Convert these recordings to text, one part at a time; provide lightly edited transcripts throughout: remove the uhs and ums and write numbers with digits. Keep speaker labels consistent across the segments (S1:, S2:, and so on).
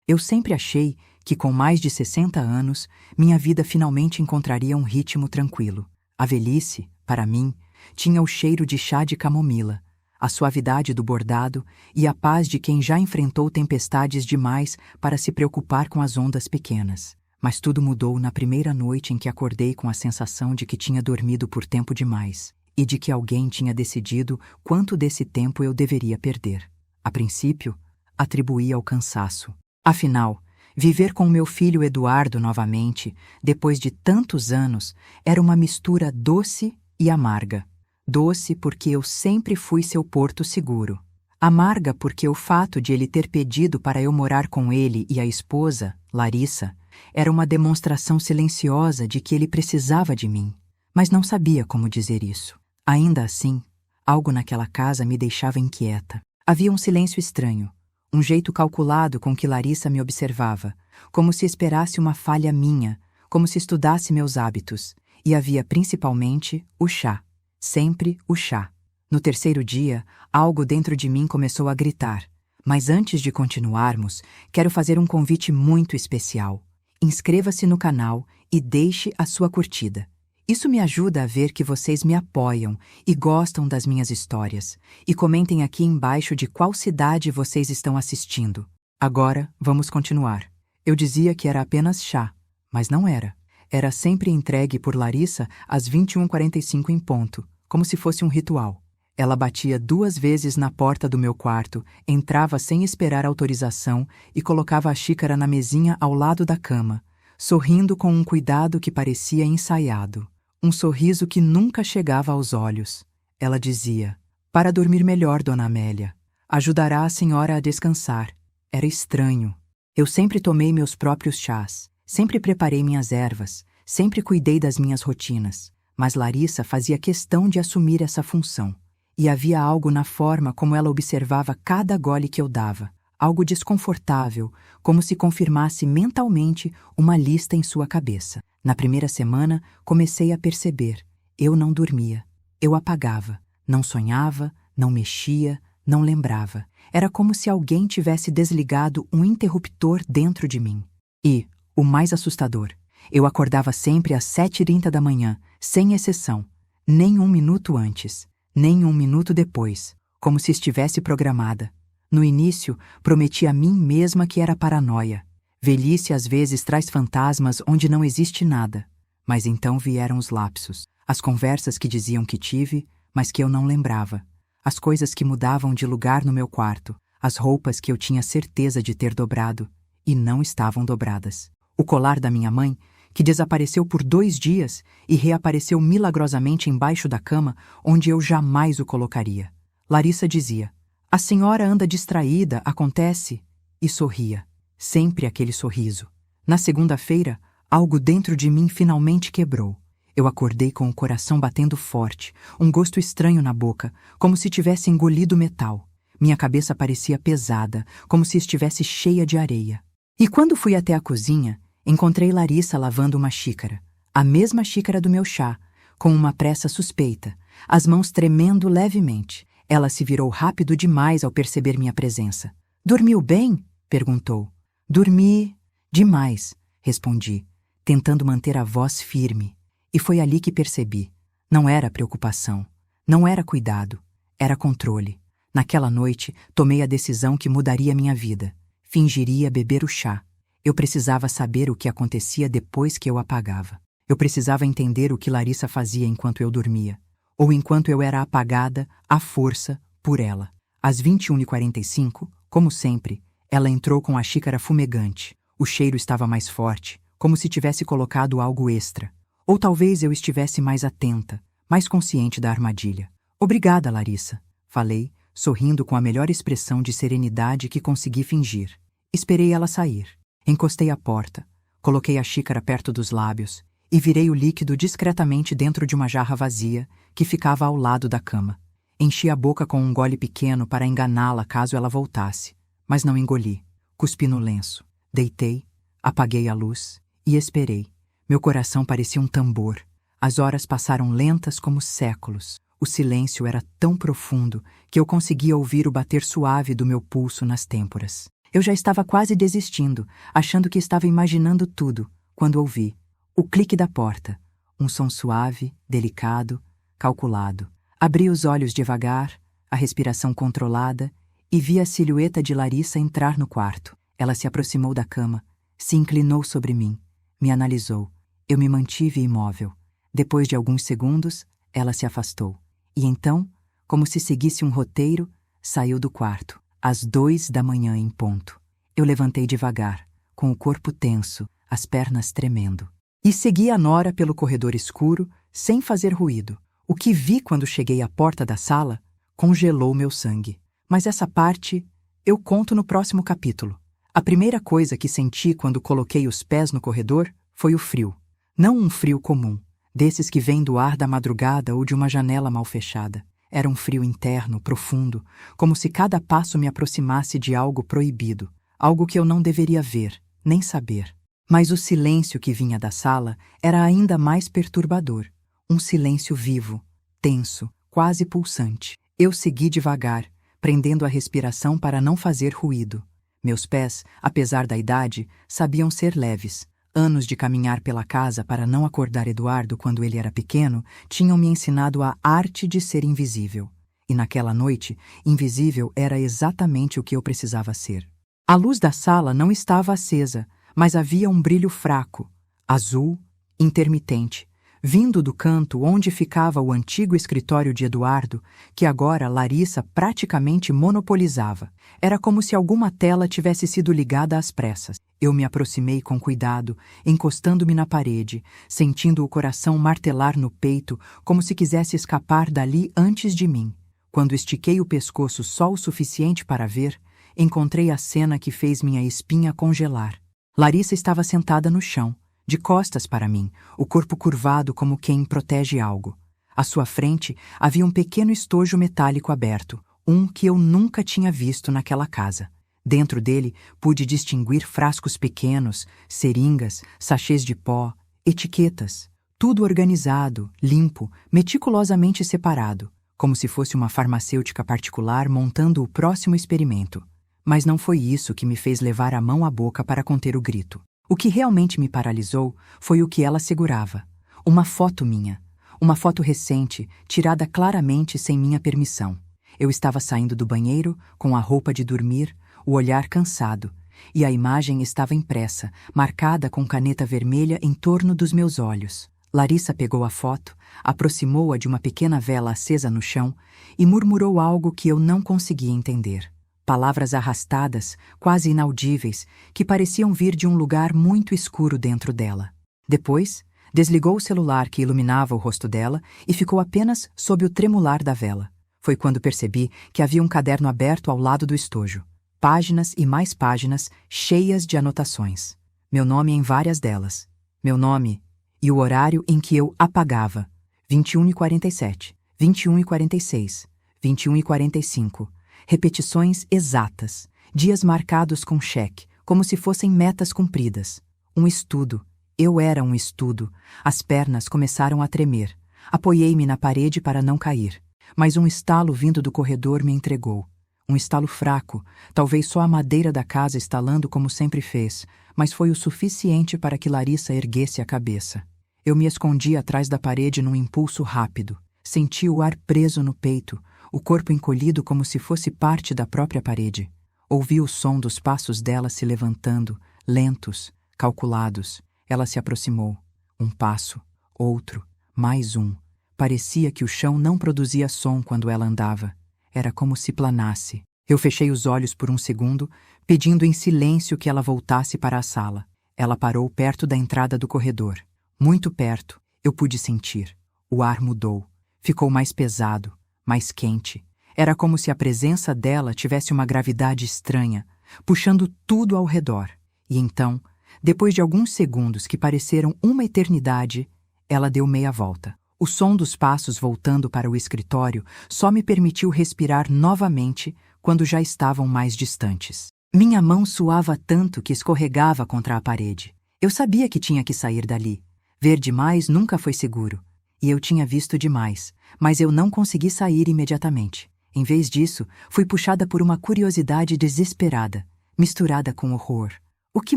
S1: Eu sempre achei que, com mais de 60 anos, minha vida finalmente encontraria um ritmo tranquilo. A velhice, para mim, tinha o cheiro de chá de camomila, a suavidade do bordado e a paz de quem já enfrentou tempestades demais para se preocupar com as ondas pequenas. Mas tudo mudou na primeira noite em que acordei com a sensação de que tinha dormido por tempo demais e de que alguém tinha decidido quanto desse tempo eu deveria perder. A princípio, atribuí ao cansaço. Afinal, viver com meu filho Eduardo novamente, depois de tantos anos, era uma mistura doce e amarga. Doce porque eu sempre fui seu porto seguro. Amarga porque o fato de ele ter pedido para eu morar com ele e a esposa, Larissa, era uma demonstração silenciosa de que ele precisava de mim, mas não sabia como dizer isso. Ainda assim, algo naquela casa me deixava inquieta. Havia um silêncio estranho, um jeito calculado com que Larissa me observava, como se esperasse uma falha minha, como se estudasse meus hábitos. E havia principalmente o chá. Sempre o chá. No terceiro dia, algo dentro de mim começou a gritar. Mas antes de continuarmos, quero fazer um convite muito especial. Inscreva-se no canal e deixe a sua curtida. Isso me ajuda a ver que vocês me apoiam e gostam das minhas histórias. E comentem aqui embaixo de qual cidade vocês estão assistindo. Agora, vamos continuar. Eu dizia que era apenas chá, mas não era. Era sempre entregue por Larissa às 21h45 em ponto, como se fosse um ritual. Ela batia 2 vezes na porta do meu quarto, entrava sem esperar autorização e colocava a xícara na mesinha ao lado da cama, sorrindo com um cuidado que parecia ensaiado. Um sorriso que nunca chegava aos olhos. Ela dizia: "Para dormir melhor, Dona Amélia. Ajudará a senhora a descansar." Era estranho. Eu sempre tomei meus próprios chás, sempre preparei minhas ervas, sempre cuidei das minhas rotinas, mas Larissa fazia questão de assumir essa função. E havia algo na forma como ela observava cada gole que eu dava, algo desconfortável, como se confirmasse mentalmente uma lista em sua cabeça. Na primeira semana, comecei a perceber. Eu não dormia. Eu apagava. Não sonhava, não mexia, não lembrava. Era como se alguém tivesse desligado um interruptor dentro de mim. E, o mais assustador, eu acordava sempre às 7h30 da manhã, sem exceção. Nem um minuto antes, nem um minuto depois, como se estivesse programada. No início, prometi a mim mesma que era paranoia. Velhice às vezes traz fantasmas onde não existe nada. Mas então vieram os lapsos, as conversas que diziam que tive, mas que eu não lembrava. As coisas que mudavam de lugar no meu quarto, as roupas que eu tinha certeza de ter dobrado, e não estavam dobradas. O colar da minha mãe, que desapareceu por 2 dias e reapareceu milagrosamente embaixo da cama, onde eu jamais o colocaria. Larissa dizia: "A senhora anda distraída, acontece?" E sorria. Sempre aquele sorriso. Na segunda-feira, algo dentro de mim finalmente quebrou. Eu acordei com o coração batendo forte, um gosto estranho na boca, como se tivesse engolido metal. Minha cabeça parecia pesada, como se estivesse cheia de areia. E quando fui até a cozinha, encontrei Larissa lavando uma xícara, a mesma xícara do meu chá, com uma pressa suspeita, as mãos tremendo levemente. Ela se virou rápido demais ao perceber minha presença. "Dormiu bem?" perguntou. "Dormi demais", respondi, tentando manter a voz firme. E foi ali que percebi. Não era preocupação, não era cuidado, era controle. Naquela noite, tomei a decisão que mudaria minha vida. Fingiria beber o chá. Eu precisava saber o que acontecia depois que eu apagava. Eu precisava entender o que Larissa fazia enquanto eu dormia, ou enquanto eu era apagada, à força, por ela. Às 21h45, como sempre, ela entrou com a xícara fumegante. O cheiro estava mais forte, como se tivesse colocado algo extra. Ou talvez eu estivesse mais atenta, mais consciente da armadilha. "Obrigada, Larissa", falei, sorrindo com a melhor expressão de serenidade que consegui fingir. Esperei ela sair. Encostei a porta, coloquei a xícara perto dos lábios e virei o líquido discretamente dentro de uma jarra vazia que ficava ao lado da cama. Enchi a boca com um gole pequeno para enganá-la caso ela voltasse, mas não engoli. Cuspi no lenço. Deitei, apaguei a luz e esperei. Meu coração parecia um tambor. As horas passaram lentas como séculos. O silêncio era tão profundo que eu conseguia ouvir o bater suave do meu pulso nas têmporas. Eu já estava quase desistindo, achando que estava imaginando tudo, quando ouvi o clique da porta. Um som suave, delicado, calculado. Abri os olhos devagar, a respiração controlada, e vi a silhueta de Larissa entrar no quarto. Ela se aproximou da cama, se inclinou sobre mim, me analisou. Eu me mantive imóvel. Depois de alguns segundos, ela se afastou. E então, como se seguisse um roteiro, saiu do quarto, às 2 da manhã em ponto. Eu levantei devagar, com o corpo tenso, as pernas tremendo. E segui a nora pelo corredor escuro, sem fazer ruído. O que vi quando cheguei à porta da sala congelou meu sangue. Mas essa parte eu conto no próximo capítulo. A primeira coisa que senti quando coloquei os pés no corredor foi o frio. Não um frio comum, desses que vêm do ar da madrugada ou de uma janela mal fechada. Era um frio interno, profundo, como se cada passo me aproximasse de algo proibido, algo que eu não deveria ver, nem saber. Mas o silêncio que vinha da sala era ainda mais perturbador. Um silêncio vivo, tenso, quase pulsante. Eu segui devagar, prendendo a respiração para não fazer ruído. Meus pés, apesar da idade, sabiam ser leves. Anos de caminhar pela casa para não acordar Eduardo quando ele era pequeno tinham me ensinado a arte de ser invisível. E naquela noite, invisível era exatamente o que eu precisava ser. A luz da sala não estava acesa, mas havia um brilho fraco, azul, intermitente, vindo do canto onde ficava o antigo escritório de Eduardo, que agora Larissa praticamente monopolizava. Era como se alguma tela tivesse sido ligada às pressas. Eu me aproximei com cuidado, encostando-me na parede, sentindo o coração martelar no peito, como se quisesse escapar dali antes de mim. Quando estiquei o pescoço só o suficiente para ver, encontrei a cena que fez minha espinha congelar. Larissa estava sentada no chão, de costas para mim, o corpo curvado como quem protege algo. À sua frente havia um pequeno estojo metálico aberto, um que eu nunca tinha visto naquela casa. Dentro dele pude distinguir frascos pequenos, seringas, sachês de pó, etiquetas. Tudo organizado, limpo, meticulosamente separado, como se fosse uma farmacêutica particular montando o próximo experimento. Mas não foi isso que me fez levar a mão à boca para conter o grito. O que realmente me paralisou foi o que ela segurava. Uma foto minha. Uma foto recente, tirada claramente sem minha permissão. Eu estava saindo do banheiro, com a roupa de dormir, o olhar cansado, e a imagem estava impressa, marcada com caneta vermelha em torno dos meus olhos. Larissa pegou a foto, aproximou-a de uma pequena vela acesa no chão e murmurou algo que eu não conseguia entender. Palavras arrastadas, quase inaudíveis, que pareciam vir de um lugar muito escuro dentro dela. Depois, desligou o celular que iluminava o rosto dela e ficou apenas sob o tremular da vela. Foi quando percebi que havia um caderno aberto ao lado do estojo. Páginas e mais páginas cheias de anotações. Meu nome em várias delas. Meu nome e o horário em que eu apagava. 21h47, 21h46, 21h45. Repetições exatas, dias marcados com cheque, como se fossem metas cumpridas. Um estudo. Eu era um estudo. As pernas começaram a tremer. Apoiei-me na parede para não cair. Mas um estalo vindo do corredor me entregou. Um estalo fraco, talvez só a madeira da casa estalando como sempre fez, mas foi o suficiente para que Larissa erguesse a cabeça. Eu me escondi atrás da parede num impulso rápido. Senti o ar preso no peito, o corpo encolhido como se fosse parte da própria parede. Ouvi o som dos passos dela se levantando, lentos, calculados. Ela se aproximou. Um passo, outro, mais um. Parecia que o chão não produzia som quando ela andava. Era como se planasse. Eu fechei os olhos por um segundo, pedindo em silêncio que ela voltasse para a sala. Ela parou perto da entrada do corredor. Muito perto, eu pude sentir. O ar mudou. Ficou mais pesado, mais quente. Era como se a presença dela tivesse uma gravidade estranha, puxando tudo ao redor. E então, depois de alguns segundos que pareceram uma eternidade, ela deu meia volta. O som dos passos voltando para o escritório só me permitiu respirar novamente quando já estavam mais distantes. Minha mão suava tanto que escorregava contra a parede. Eu sabia que tinha que sair dali. Ver demais nunca foi seguro. E eu tinha visto demais, mas eu não consegui sair imediatamente. Em vez disso, fui puxada por uma curiosidade desesperada. misturada com horror. O que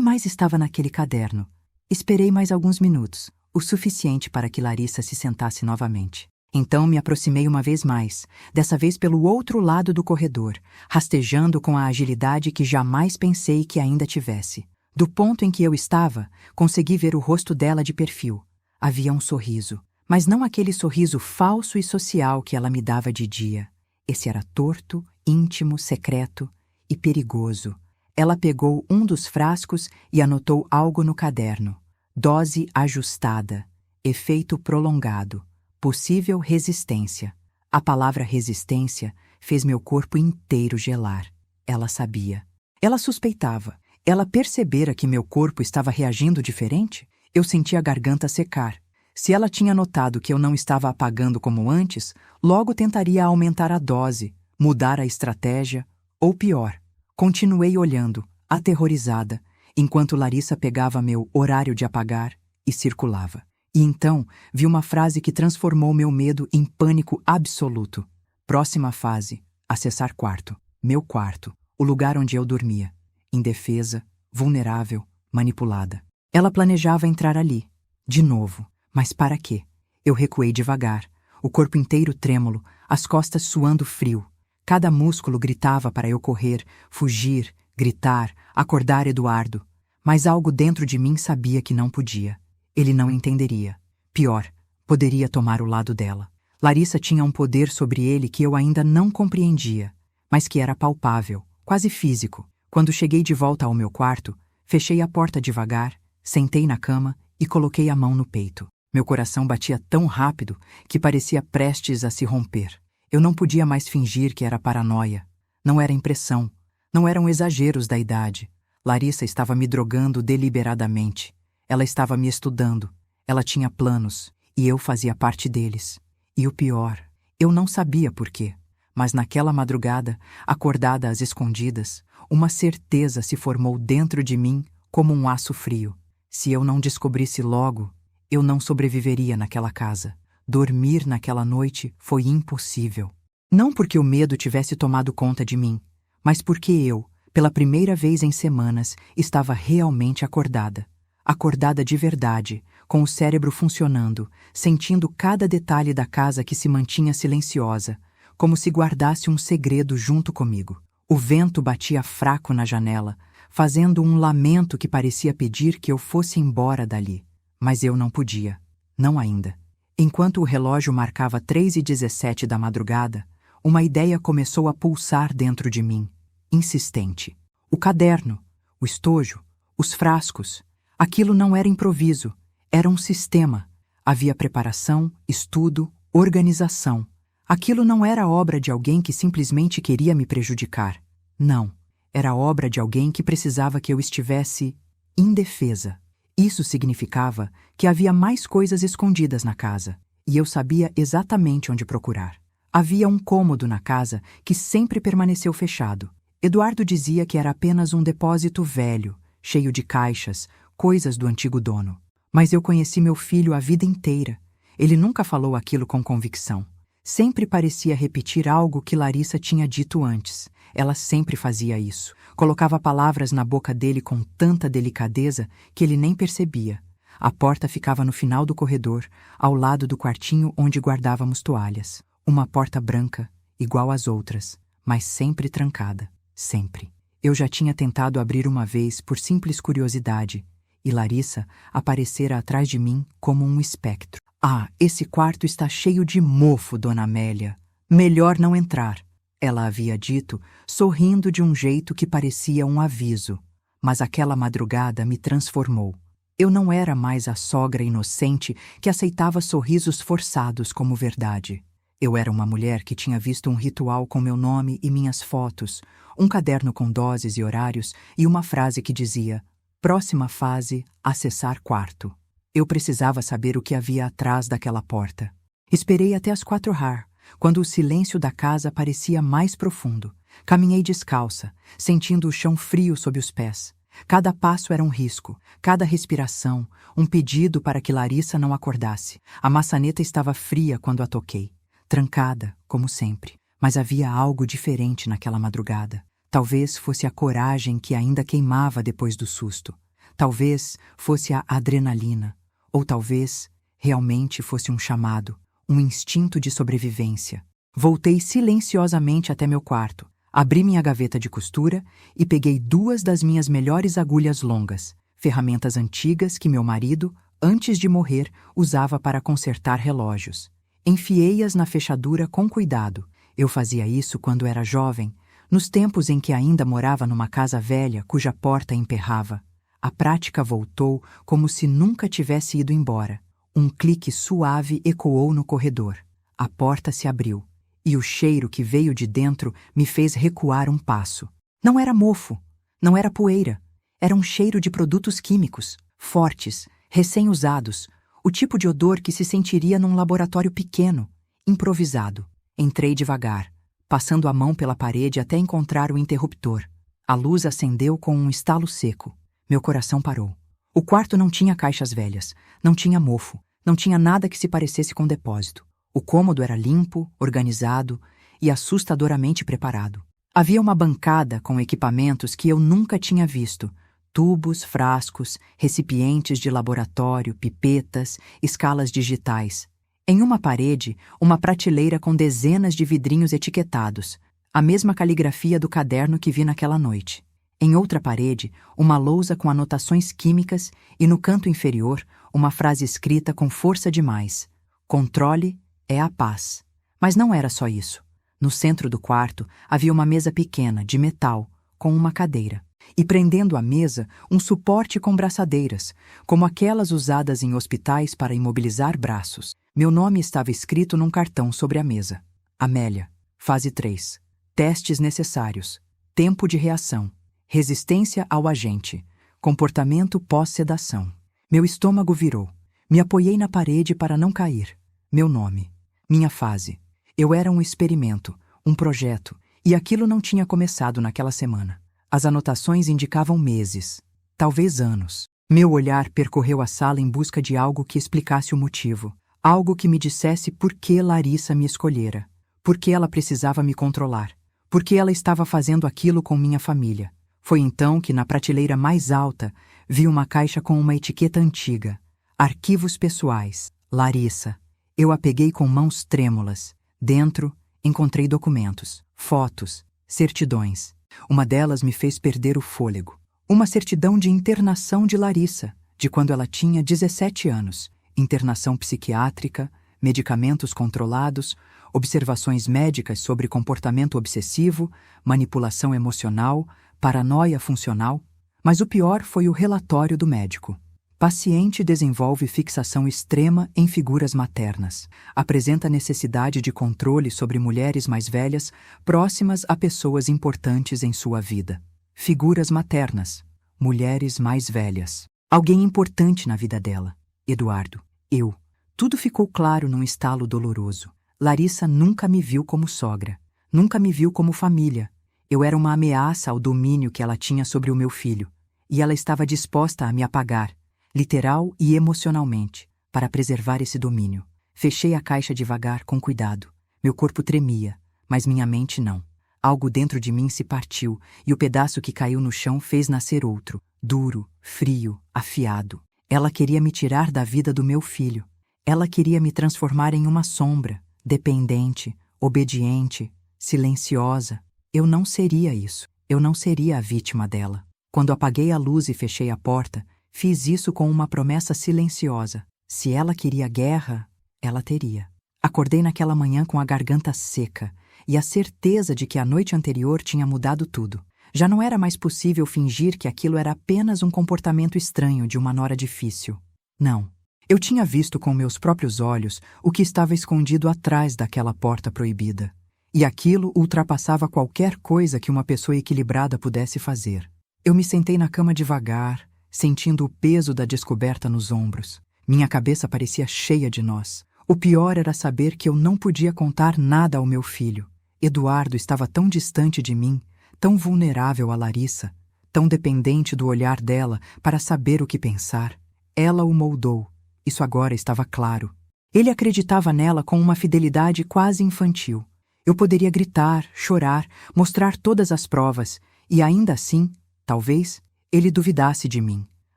S1: mais estava naquele caderno? Esperei mais alguns minutos, o suficiente para que Larissa se sentasse novamente. Então me aproximei uma vez mais, dessa vez pelo outro lado do corredor, rastejando com a agilidade que jamais pensei que ainda tivesse. Do ponto em que eu estava, consegui ver o rosto dela de perfil. Havia um sorriso, mas não aquele sorriso falso e social que ela me dava de dia. Esse era torto, íntimo, secreto e perigoso. Ela pegou um dos frascos e anotou algo no caderno. Dose ajustada, efeito prolongado, possível resistência. A palavra resistência fez meu corpo inteiro gelar. Ela sabia. Ela suspeitava. Ela percebera que meu corpo estava reagindo diferente? Eu senti a garganta secar. Se ela tinha notado que eu não estava apagando como antes, logo tentaria aumentar a dose, mudar a estratégia, ou pior. Continuei olhando, aterrorizada, enquanto Larissa pegava meu horário de apagar e circulava. E então vi uma frase que transformou meu medo em pânico absoluto. Próxima fase: acessar quarto. Meu quarto, o lugar onde eu dormia. Indefesa, vulnerável, manipulada. Ela planejava entrar ali. De novo. Mas para quê? Eu recuei devagar, o corpo inteiro trêmulo, as costas suando frio. Cada músculo gritava para eu correr, fugir, gritar, acordar Eduardo. Mas algo dentro de mim sabia que não podia. Ele não entenderia. Pior, poderia tomar o lado dela. Larissa tinha um poder sobre ele que eu ainda não compreendia, mas que era palpável, quase físico. Quando cheguei de volta ao meu quarto, fechei a porta devagar, sentei na cama e coloquei a mão no peito. Meu coração batia tão rápido que parecia prestes a se romper. Eu não podia mais fingir que era paranoia. Não era impressão. Não eram exageros da idade. Larissa estava me drogando deliberadamente. Ela estava me estudando. Ela tinha planos, e eu fazia parte deles. E o pior, eu não sabia por quê. Mas naquela madrugada, acordada às escondidas, uma certeza se formou dentro de mim como um aço frio. Se eu não descobrisse logo, eu não sobreviveria naquela casa. Dormir naquela noite foi impossível. Não porque o medo tivesse tomado conta de mim, mas porque eu, pela primeira vez em semanas, estava realmente acordada. Acordada de verdade, com o cérebro funcionando, sentindo cada detalhe da casa que se mantinha silenciosa, como se guardasse um segredo junto comigo. O vento batia fraco na janela, fazendo um lamento que parecia pedir que eu fosse embora dali. Mas eu não podia. Não ainda. Enquanto o relógio marcava 3h17 da madrugada, uma ideia começou a pulsar dentro de mim, insistente. O caderno, o estojo, os frascos. Aquilo não era improviso, era um sistema. Havia preparação, estudo, organização. Aquilo não era obra de alguém que simplesmente queria me prejudicar. Não, era obra de alguém que precisava que eu estivesse indefesa. Isso significava que havia mais coisas escondidas na casa, e eu sabia exatamente onde procurar. Havia um cômodo na casa que sempre permaneceu fechado. Eduardo dizia que era apenas um depósito velho, cheio de caixas, coisas do antigo dono. Mas eu conheci meu filho a vida inteira. Ele nunca falou aquilo com convicção. Sempre parecia repetir algo que Larissa tinha dito antes. Ela sempre fazia isso. Colocava palavras na boca dele com tanta delicadeza que ele nem percebia. A porta ficava no final do corredor, ao lado do quartinho onde guardávamos toalhas. Uma porta branca, igual às outras, mas sempre trancada. Sempre. Eu já tinha tentado abrir uma vez por simples curiosidade, e Larissa aparecera atrás de mim como um espectro. Ah, esse quarto está cheio de mofo, Dona Amélia. Melhor não entrar, ela havia dito, sorrindo de um jeito que parecia um aviso. Mas aquela madrugada me transformou. Eu não era mais a sogra inocente que aceitava sorrisos forçados como verdade. Eu era uma mulher que tinha visto um ritual com meu nome e minhas fotos, um caderno com doses e horários e uma frase que dizia: próxima fase, acessar quarto. Eu precisava saber o que havia atrás daquela porta. Esperei até as 4h, quando o silêncio da casa parecia mais profundo. Caminhei descalça, sentindo o chão frio sob os pés. Cada passo era um risco, cada respiração, um pedido para que Larissa não acordasse. A maçaneta estava fria quando a toquei, trancada, como sempre. Mas havia algo diferente naquela madrugada. Talvez fosse a coragem que ainda queimava depois do susto. Talvez fosse a adrenalina. Ou talvez realmente fosse um chamado, um instinto de sobrevivência. Voltei silenciosamente até meu quarto, abri minha gaveta de costura e peguei 2 das minhas melhores agulhas longas, ferramentas antigas que meu marido, antes de morrer, usava para consertar relógios. Enfiei-as na fechadura com cuidado. Eu fazia isso quando era jovem, nos tempos em que ainda morava numa casa velha cuja porta emperrava. A prática voltou como se nunca tivesse ido embora. Um clique suave ecoou no corredor. A porta se abriu, e o cheiro que veio de dentro me fez recuar um passo. Não era mofo, não era poeira. Era um cheiro de produtos químicos, fortes, recém-usados, o tipo de odor que se sentiria num laboratório pequeno, improvisado. Entrei devagar, passando a mão pela parede até encontrar o interruptor. A luz acendeu com um estalo seco. Meu coração parou. O quarto não tinha caixas velhas, não tinha mofo, não tinha nada que se parecesse com depósito. O cômodo era limpo, organizado e assustadoramente preparado. Havia uma bancada com equipamentos que eu nunca tinha visto. Tubos, frascos, recipientes de laboratório, pipetas, escalas digitais. Em uma parede, uma prateleira com dezenas de vidrinhos etiquetados, a mesma caligrafia do caderno que vi naquela noite. Em outra parede, uma lousa com anotações químicas e, no canto inferior, uma frase escrita com força demais: "Controle é a paz." Mas não era só isso. No centro do quarto havia uma mesa pequena, de metal, com uma cadeira. E prendendo à mesa, um suporte com braçadeiras, como aquelas usadas em hospitais para imobilizar braços. Meu nome estava escrito num cartão sobre a mesa. Amélia, fase 3. Testes necessários. Tempo de reação. Resistência ao agente. Comportamento pós-sedação. Meu estômago virou. Me apoiei na parede para não cair. Meu nome. Minha fase. Eu era um experimento, um projeto, e aquilo não tinha começado naquela semana. As anotações indicavam meses, talvez anos. Meu olhar percorreu a sala em busca de algo que explicasse o motivo. Algo que me dissesse por que Larissa me escolhera. Por que ela precisava me controlar. Por que ela estava fazendo aquilo com minha família. Foi então que, na prateleira mais alta, vi uma caixa com uma etiqueta antiga. Arquivos pessoais. Larissa. Eu a peguei com mãos trêmulas. Dentro, encontrei documentos, fotos, certidões. Uma delas me fez perder o fôlego. Uma certidão de internação de Larissa, de quando ela tinha 17 anos. Internação psiquiátrica, medicamentos controlados, observações médicas sobre comportamento obsessivo, manipulação emocional, paranoia funcional. Mas o pior foi o relatório do médico. Paciente desenvolve fixação extrema em figuras maternas. Apresenta necessidade de controle sobre mulheres mais velhas próximas a pessoas importantes em sua vida. Figuras maternas. Mulheres mais velhas. Alguém importante na vida dela. Eduardo. Eu. Tudo ficou claro num estalo doloroso. Larissa nunca me viu como sogra. Nunca me viu como família. Eu era uma ameaça ao domínio que ela tinha sobre o meu filho. E ela estava disposta a me apagar, literal e emocionalmente, para preservar esse domínio. Fechei a caixa devagar, com cuidado. Meu corpo tremia, mas minha mente não. Algo dentro de mim se partiu, e o pedaço que caiu no chão fez nascer outro, duro, frio, afiado. Ela queria me tirar da vida do meu filho. Ela queria me transformar em uma sombra, dependente, obediente, silenciosa. Eu não seria isso. Eu não seria a vítima dela. Quando apaguei a luz e fechei a porta, fiz isso com uma promessa silenciosa. Se ela queria guerra, ela teria. Acordei naquela manhã com a garganta seca e a certeza de que a noite anterior tinha mudado tudo. Já não era mais possível fingir que aquilo era apenas um comportamento estranho de uma nora difícil. Não. Eu tinha visto com meus próprios olhos o que estava escondido atrás daquela porta proibida. E aquilo ultrapassava qualquer coisa que uma pessoa equilibrada pudesse fazer. Eu me sentei na cama devagar, sentindo o peso da descoberta nos ombros. Minha cabeça parecia cheia de nós. O pior era saber que eu não podia contar nada ao meu filho. Eduardo estava tão distante de mim, tão vulnerável a Larissa, tão dependente do olhar dela para saber o que pensar. Ela o moldou. Isso agora estava claro. Ele acreditava nela com uma fidelidade quase infantil. Eu poderia gritar, chorar, mostrar todas as provas, e ainda assim, talvez, ele duvidasse de mim.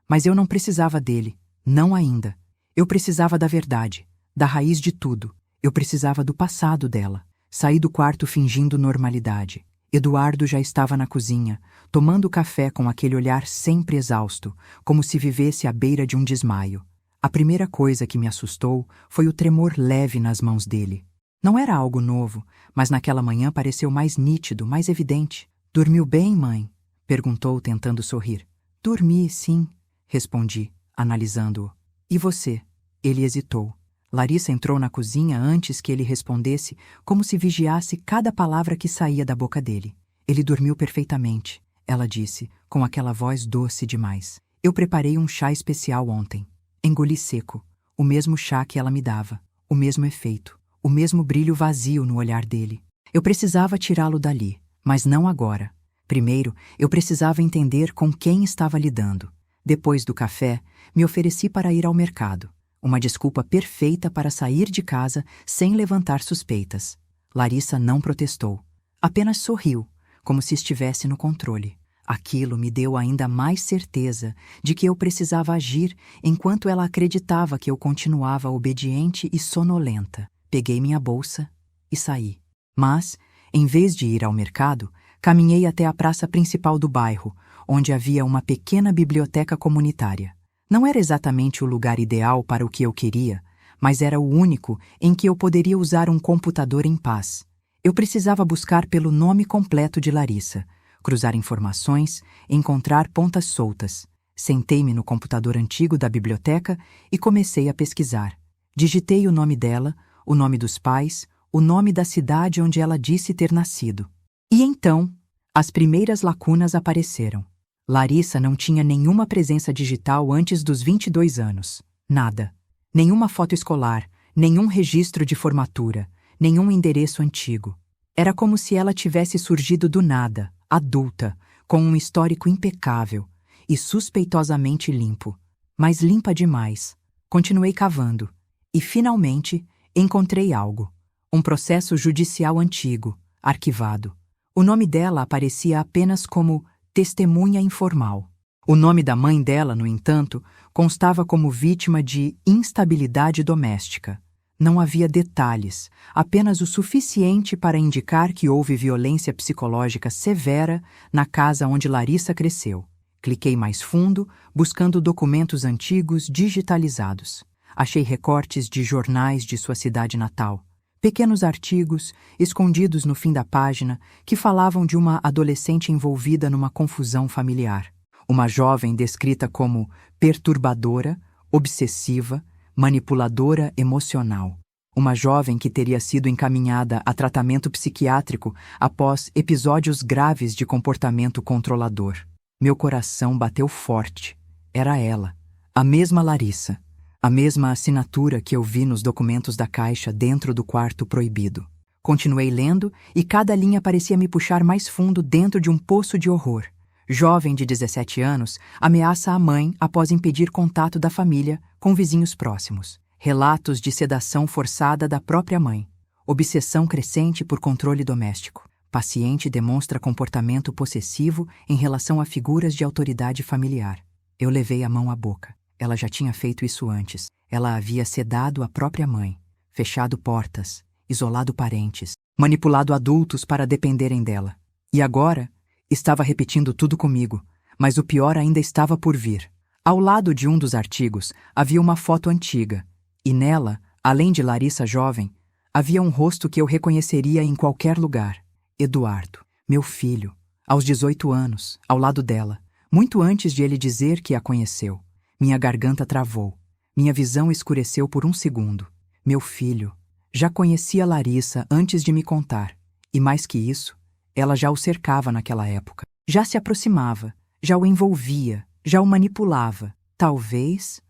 S1: Mas eu não precisava dele, não ainda. Eu precisava da verdade, da raiz de tudo. Eu precisava do passado dela. Saí do quarto fingindo normalidade. Eduardo já estava na cozinha, tomando café com aquele olhar sempre exausto, como se vivesse à beira de um desmaio. A primeira coisa que me assustou foi o tremor leve nas mãos dele. Não era algo novo, mas naquela manhã pareceu mais nítido, mais evidente. "Dormiu bem, mãe?" perguntou, tentando sorrir. "Dormi, sim", respondi, analisando-o. "E você?" Ele hesitou. Larissa entrou na cozinha antes que ele respondesse, como se vigiasse cada palavra que saía da boca dele. "Ele dormiu perfeitamente", ela disse, com aquela voz doce demais. "Eu preparei um chá especial ontem." Engoli seco. O mesmo chá que ela me dava. O mesmo efeito. O mesmo brilho vazio no olhar dele. Eu precisava tirá-lo dali, mas não agora. Primeiro, eu precisava entender com quem estava lidando. Depois do café, me ofereci para ir ao mercado. Uma desculpa perfeita para sair de casa sem levantar suspeitas. Larissa não protestou. Apenas sorriu, como se estivesse no controle. Aquilo me deu ainda mais certeza de que eu precisava agir enquanto ela acreditava que eu continuava obediente e sonolenta. Peguei minha bolsa e saí. Mas, em vez de ir ao mercado, caminhei até a praça principal do bairro, onde havia uma pequena biblioteca comunitária. Não era exatamente o lugar ideal para o que eu queria, mas era o único em que eu poderia usar um computador em paz. Eu precisava buscar pelo nome completo de Larissa, cruzar informações, encontrar pontas soltas. Sentei-me no computador antigo da biblioteca e comecei a pesquisar. Digitei o nome dela, o nome dos pais, o nome da cidade onde ela disse ter nascido. E então, as primeiras lacunas apareceram. Larissa não tinha nenhuma presença digital antes dos 22 anos. Nada. Nenhuma foto escolar, nenhum registro de formatura, nenhum endereço antigo. Era como se ela tivesse surgido do nada, adulta, com um histórico impecável e suspeitosamente limpo. Mas limpa demais. Continuei cavando. E, finalmente, encontrei algo. Um processo judicial antigo, arquivado. O nome dela aparecia apenas como testemunha informal. O nome da mãe dela, no entanto, constava como vítima de instabilidade doméstica. Não havia detalhes, apenas o suficiente para indicar que houve violência psicológica severa na casa onde Larissa cresceu. Cliquei mais fundo, buscando documentos antigos digitalizados. Achei recortes de jornais de sua cidade natal. Pequenos artigos, escondidos no fim da página, que falavam de uma adolescente envolvida numa confusão familiar. Uma jovem descrita como perturbadora, obsessiva, manipuladora emocional. Uma jovem que teria sido encaminhada a tratamento psiquiátrico após episódios graves de comportamento controlador. Meu coração bateu forte. Era ela, a mesma Larissa. A mesma assinatura que eu vi nos documentos da caixa dentro do quarto proibido. Continuei lendo e cada linha parecia me puxar mais fundo dentro de um poço de horror. Jovem de 17 anos ameaça a mãe após impedir contato da família com vizinhos próximos. Relatos de sedação forçada da própria mãe. Obsessão crescente por controle doméstico. Paciente demonstra comportamento possessivo em relação a figuras de autoridade familiar. Eu levei a mão à boca. Ela já tinha feito isso antes. Ela havia sedado a própria mãe, fechado portas, isolado parentes, manipulado adultos para dependerem dela. E agora, estava repetindo tudo comigo, mas o pior ainda estava por vir. Ao lado de um dos artigos, havia uma foto antiga, e nela, além de Larissa jovem, havia um rosto que eu reconheceria em qualquer lugar. Eduardo, meu filho, aos 18 anos, ao lado dela, muito antes de ele dizer que a conheceu. Minha garganta travou. Minha visão escureceu por um segundo. Meu filho. Já conhecia Larissa antes de me contar. E mais que isso, ela já o cercava naquela época. Já se aproximava, já o envolvia, já o manipulava. Talvez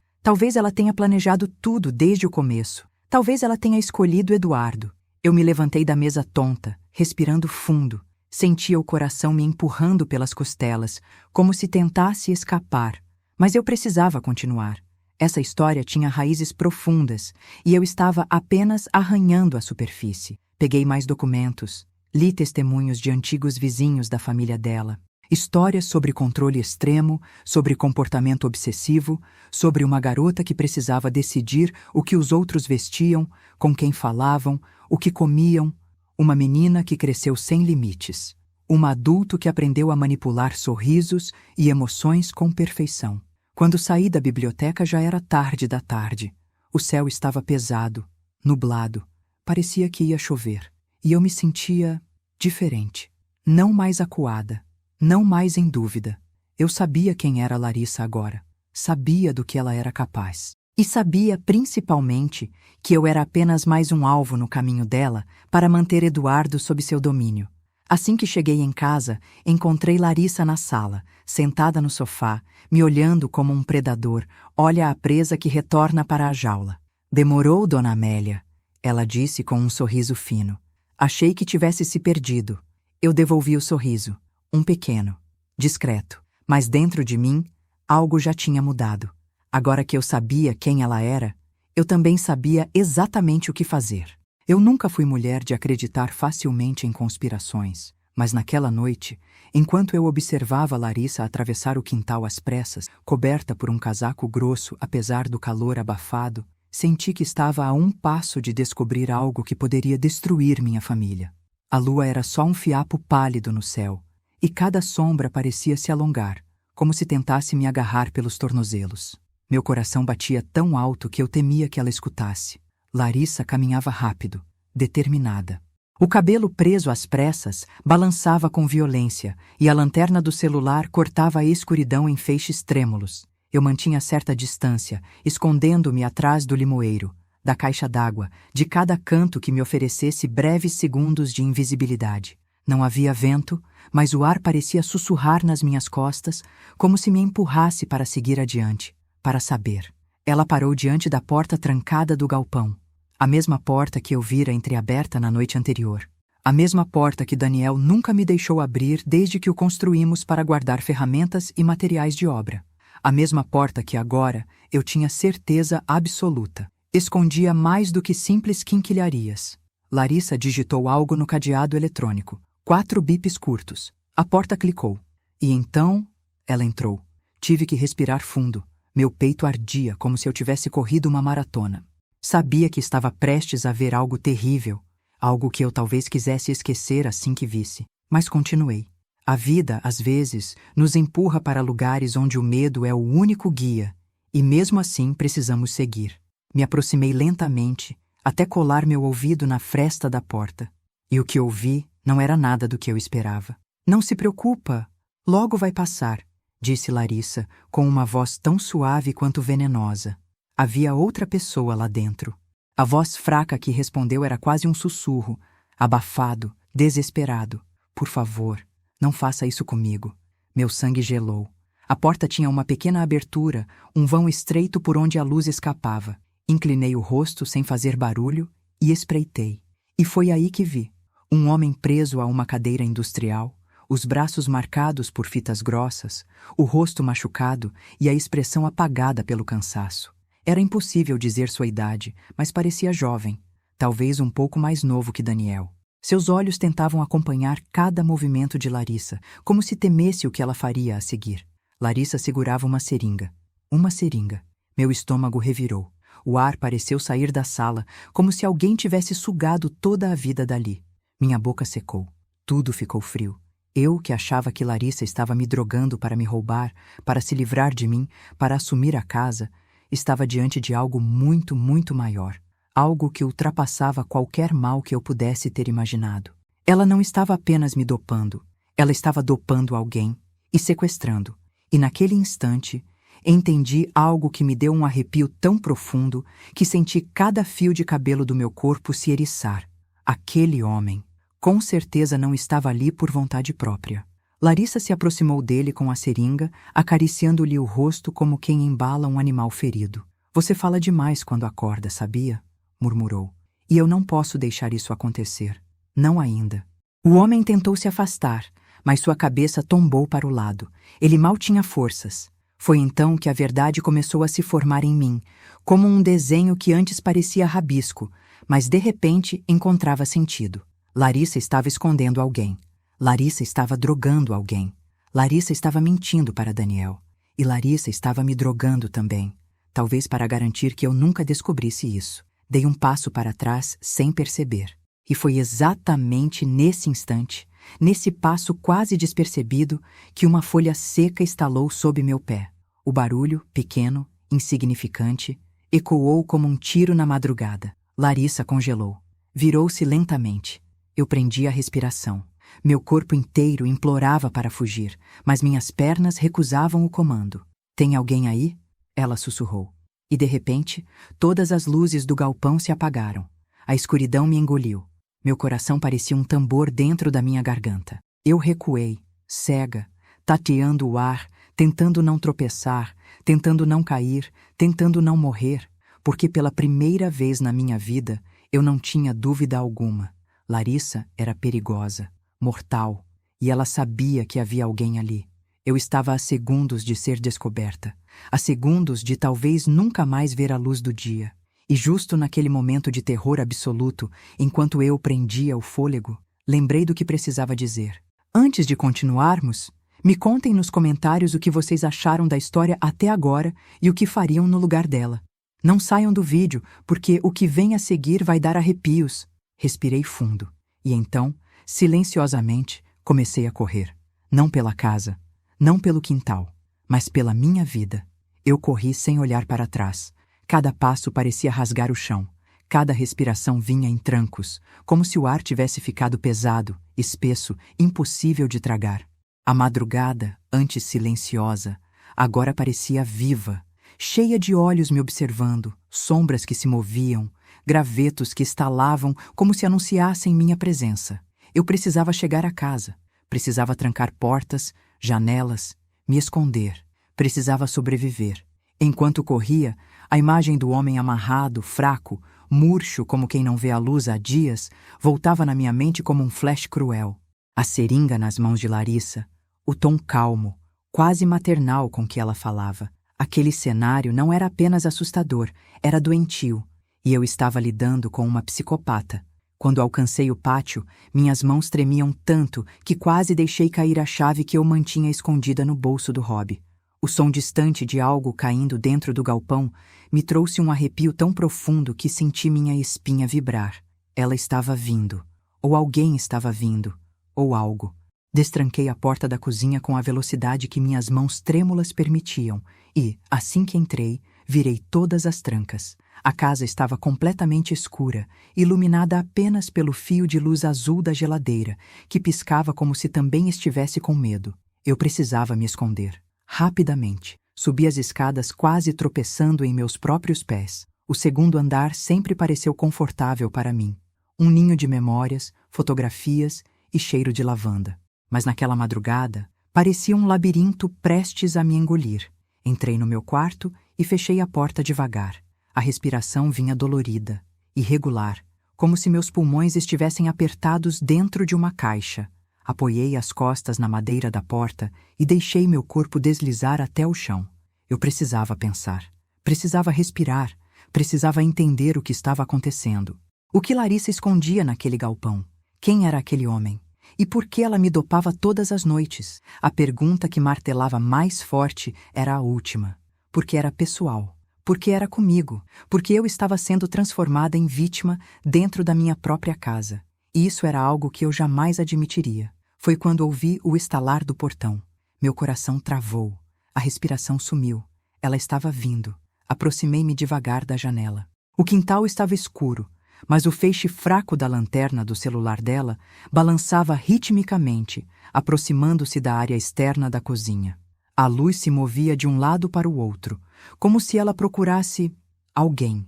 S1: ela tenha planejado tudo desde o começo. Talvez ela tenha escolhido Eduardo. Eu me levantei da mesa tonta, respirando fundo. Sentia o coração me empurrando pelas costelas, como se tentasse escapar. Mas eu precisava continuar. Essa história tinha raízes profundas e eu estava apenas arranhando a superfície. Peguei mais documentos, li testemunhos de antigos vizinhos da família dela. Histórias sobre controle extremo, sobre comportamento obsessivo, sobre uma garota que precisava decidir o que os outros vestiam, com quem falavam, o que comiam, uma menina que cresceu sem limites, um adulto que aprendeu a manipular sorrisos e emoções com perfeição. Quando saí da biblioteca já era tarde da tarde. O céu estava pesado, nublado, parecia que ia chover, e eu me sentia diferente, não mais acuada. Não mais em dúvida. Eu sabia quem era Larissa agora. Sabia do que ela era capaz. E sabia, principalmente, que eu era apenas mais um alvo no caminho dela para manter Eduardo sob seu domínio. Assim que cheguei em casa, encontrei Larissa na sala, sentada no sofá, me olhando como um predador olha a presa que retorna para a jaula. Demorou, Dona Amélia, ela disse com um sorriso fino. Achei que tivesse se perdido. Eu devolvi o sorriso. Um pequeno, discreto, mas dentro de mim, algo já tinha mudado. Agora que eu sabia quem ela era, eu também sabia exatamente o que fazer. Eu nunca fui mulher de acreditar facilmente em conspirações, mas naquela noite, enquanto eu observava Larissa atravessar o quintal às pressas, coberta por um casaco grosso apesar do calor abafado, senti que estava a um passo de descobrir algo que poderia destruir minha família. A lua era só um fiapo pálido no céu, e cada sombra parecia se alongar, como se tentasse me agarrar pelos tornozelos. Meu coração batia tão alto que eu temia que ela escutasse. Larissa caminhava rápido, determinada. O cabelo preso às pressas balançava com violência e a lanterna do celular cortava a escuridão em feixes trêmulos. Eu mantinha certa distância, escondendo-me atrás do limoeiro, da caixa d'água, de cada canto que me oferecesse breves segundos de invisibilidade. Não havia vento, mas o ar parecia sussurrar nas minhas costas, como se me empurrasse para seguir adiante, para saber. Ela parou diante da porta trancada do galpão. A mesma porta que eu vira entreaberta na noite anterior. A mesma porta que Daniel nunca me deixou abrir desde que o construímos para guardar ferramentas e materiais de obra. A mesma porta que agora eu tinha certeza absoluta. Escondia mais do que simples quinquilharias. Larissa digitou algo no cadeado eletrônico. 4 bips curtos. A porta clicou. E então, ela entrou. Tive que respirar fundo. Meu peito ardia como se eu tivesse corrido uma maratona. Sabia que estava prestes a ver algo terrível, algo que eu talvez quisesse esquecer assim que visse. Mas continuei. A vida, às vezes, nos empurra para lugares onde o medo é o único guia, e mesmo assim precisamos seguir. Me aproximei lentamente, até colar meu ouvido na fresta da porta. E o que ouvi não era nada do que eu esperava. Não se preocupa, logo vai passar, disse Larissa, com uma voz tão suave quanto venenosa. Havia outra pessoa lá dentro. A voz fraca que respondeu era quase um sussurro, abafado, desesperado. Por favor, não faça isso comigo. Meu sangue gelou. A porta tinha uma pequena abertura, um vão estreito por onde a luz escapava. Inclinei o rosto sem fazer barulho e espreitei. E foi aí que vi. Um homem preso a uma cadeira industrial, os braços marcados por fitas grossas, o rosto machucado e a expressão apagada pelo cansaço. Era impossível dizer sua idade, mas parecia jovem, talvez um pouco mais novo que Daniel. Seus olhos tentavam acompanhar cada movimento de Larissa, como se temesse o que ela faria a seguir. Larissa segurava uma seringa. Uma seringa. Meu estômago revirou. O ar pareceu sair da sala, como se alguém tivesse sugado toda a vida dali. Minha boca secou. Tudo ficou frio. Eu, que achava que Larissa estava me drogando para me roubar, para se livrar de mim, para assumir a casa, estava diante de algo muito, muito maior. Algo que ultrapassava qualquer mal que eu pudesse ter imaginado. Ela não estava apenas me dopando. Ela estava dopando alguém e sequestrando. E naquele instante, entendi algo que me deu um arrepio tão profundo que senti cada fio de cabelo do meu corpo se eriçar. Aquele homem, com certeza, não estava ali por vontade própria. Larissa se aproximou dele com a seringa, acariciando-lhe o rosto como quem embala um animal ferido. Você fala demais quando acorda, sabia? Murmurou. E eu não posso deixar isso acontecer. Não ainda. O homem tentou se afastar, mas sua cabeça tombou para o lado. Ele mal tinha forças. Foi então que a verdade começou a se formar em mim, como um desenho que antes parecia rabisco, mas de repente encontrava sentido. Larissa estava escondendo alguém. Larissa estava drogando alguém. Larissa estava mentindo para Daniel. E Larissa estava me drogando também. Talvez para garantir que eu nunca descobrisse isso. Dei um passo para trás sem perceber. E foi exatamente nesse instante, nesse passo quase despercebido, que uma folha seca estalou sob meu pé. O barulho, pequeno, insignificante, ecoou como um tiro na madrugada. Larissa congelou. Virou-se lentamente. Eu prendi a respiração. Meu corpo inteiro implorava para fugir, mas minhas pernas recusavam o comando. Tem alguém aí? Ela sussurrou. E de repente, todas as luzes do galpão se apagaram. A escuridão me engoliu. Meu coração parecia um tambor dentro da minha garganta. Eu recuei, cega, tateando o ar, tentando não tropeçar, tentando não cair, tentando não morrer, porque pela primeira vez na minha vida eu não tinha dúvida alguma. Larissa era perigosa, mortal, e ela sabia que havia alguém ali. Eu estava a segundos de ser descoberta, a segundos de talvez nunca mais ver a luz do dia. E justo naquele momento de terror absoluto, enquanto eu prendia o fôlego, lembrei do que precisava dizer. Antes de continuarmos, me contem nos comentários o que vocês acharam da história até agora e o que fariam no lugar dela. Não saiam do vídeo, porque o que vem a seguir vai dar arrepios. Respirei fundo, e então, silenciosamente, comecei a correr. Não pela casa, não pelo quintal, mas pela minha vida. Eu corri sem olhar para trás. Cada passo parecia rasgar o chão. Cada respiração vinha em trancos, como se o ar tivesse ficado pesado, espesso, impossível de tragar. A madrugada, antes silenciosa, agora parecia viva, cheia de olhos me observando, sombras que se moviam, gravetos que estalavam como se anunciassem minha presença. Eu precisava chegar a casa, precisava trancar portas, janelas, me esconder, precisava sobreviver. Enquanto corria, a imagem do homem amarrado, fraco, murcho como quem não vê a luz há dias, voltava na minha mente como um flash cruel. A seringa nas mãos de Larissa, o tom calmo, quase maternal com que ela falava. Aquele cenário não era apenas assustador, era doentio, e eu estava lidando com uma psicopata. Quando alcancei o pátio, minhas mãos tremiam tanto que quase deixei cair a chave que eu mantinha escondida no bolso do hobby. O som distante de algo caindo dentro do galpão me trouxe um arrepio tão profundo que senti minha espinha vibrar. Ela estava vindo, ou alguém estava vindo, ou algo. Destranquei a porta da cozinha com a velocidade que minhas mãos trêmulas permitiam e, assim que entrei, virei todas as trancas. A casa estava completamente escura, iluminada apenas pelo fio de luz azul da geladeira, que piscava como se também estivesse com medo. Eu precisava me esconder. Rapidamente, subi as escadas quase tropeçando em meus próprios pés. O segundo andar sempre pareceu confortável para mim. Um ninho de memórias, fotografias e cheiro de lavanda. Mas naquela madrugada, parecia um labirinto prestes a me engolir. Entrei no meu quarto e fechei a porta devagar. A respiração vinha dolorida, irregular, como se meus pulmões estivessem apertados dentro de uma caixa. Apoiei as costas na madeira da porta e deixei meu corpo deslizar até o chão. Eu precisava pensar, precisava respirar, precisava entender o que estava acontecendo. O que Larissa escondia naquele galpão? Quem era aquele homem? E por que ela me dopava todas as noites? A pergunta que martelava mais forte era a última. Porque era pessoal. Porque era comigo. Porque eu estava sendo transformada em vítima dentro da minha própria casa. E isso era algo que eu jamais admitiria. Foi quando ouvi o estalar do portão. Meu coração travou. A respiração sumiu. Ela estava vindo. Aproximei-me devagar da janela. O quintal estava escuro, mas o feixe fraco da lanterna do celular dela balançava ritmicamente, aproximando-se da área externa da cozinha. A luz se movia de um lado para o outro, como se ela procurasse alguém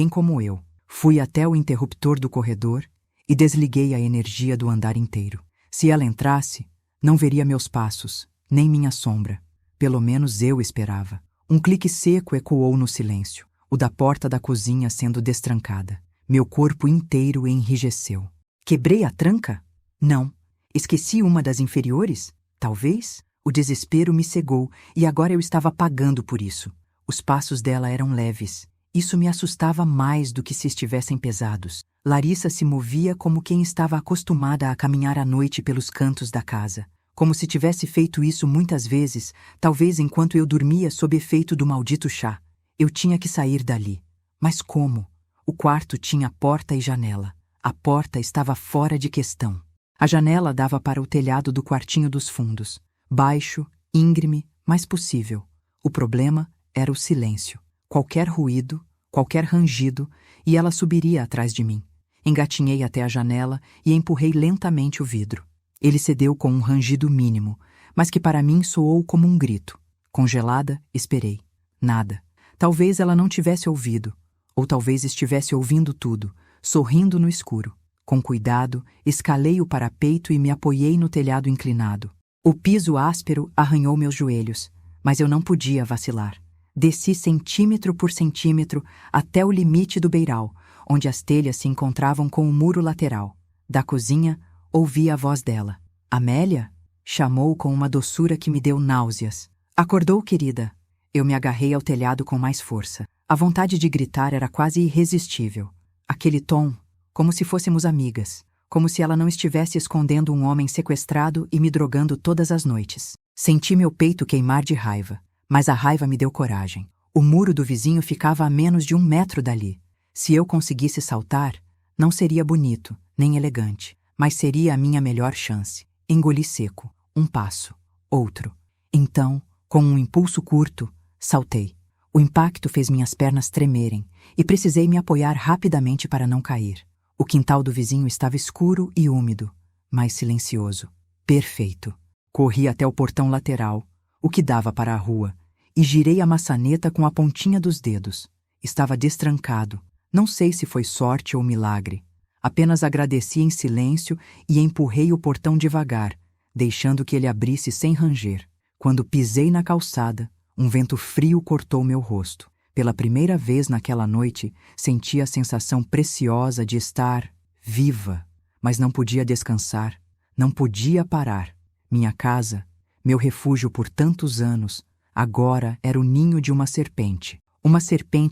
S1: como eu. Fui até o interruptor do corredor e desliguei a energia do andar inteiro. Se ela entrasse, não veria meus passos, nem minha sombra. Pelo menos eu esperava. Um clique seco ecoou no silêncio, o da porta da cozinha sendo destrancada. Meu corpo inteiro enrijeceu. Quebrei a tranca? Não. Esqueci uma das inferiores? Talvez. O desespero me cegou e agora eu estava pagando por isso. Os passos dela eram leves, Isso me assustava mais do que se estivessem pesados. Larissa se movia como quem estava acostumada a caminhar à noite pelos cantos da casa. Como se tivesse feito isso muitas vezes, talvez enquanto eu dormia sob efeito do maldito chá. Eu tinha que sair dali. Mas como? O quarto tinha porta e janela. A porta estava fora de questão. A janela dava para o telhado do quartinho dos fundos. Baixo, íngreme, mas possível. O problema era o silêncio. Qualquer ruído, qualquer rangido, e ela subiria atrás de mim. Engatinhei até a janela e empurrei lentamente o vidro. Ele cedeu com um rangido mínimo, mas que para mim soou como um grito. Congelada, esperei. Nada. Talvez ela não tivesse ouvido, ou talvez estivesse ouvindo tudo, sorrindo no escuro. Com cuidado, escalei o parapeito e me apoiei no telhado inclinado. O piso áspero arranhou meus joelhos, mas eu não podia vacilar. Desci centímetro por centímetro até o limite do beiral, onde as telhas se encontravam com o muro lateral. Da cozinha, ouvi a voz dela. Amélia? Chamou com uma doçura que me deu náuseas. Acordou, querida? Eu me agarrei ao telhado com mais força. A vontade de gritar era quase irresistível. Aquele tom, como se fôssemos amigas, como se ela não estivesse escondendo um homem sequestrado e me drogando todas as noites. Senti meu peito queimar de raiva, mas a raiva me deu coragem. O muro do vizinho ficava a menos de 1 metro dali. Se eu conseguisse saltar, não seria bonito, nem elegante, mas seria a minha melhor chance. Engoli seco. Um passo. Outro. Então, com um impulso curto, saltei. O impacto fez minhas pernas tremerem e precisei me apoiar rapidamente para não cair. O quintal do vizinho estava escuro e úmido, mas silencioso. Perfeito. Corri até o portão lateral, o que dava para a rua, e girei a maçaneta com a pontinha dos dedos. Estava destrancado. Não sei se foi sorte ou milagre. Apenas agradeci em silêncio e empurrei o portão devagar, deixando que ele abrisse sem ranger. Quando pisei na calçada, um vento frio cortou meu rosto. Pela primeira vez naquela noite, senti a sensação preciosa de estar viva, mas não podia descansar, não podia parar. Minha casa, meu refúgio por tantos anos, agora era o ninho de uma serpente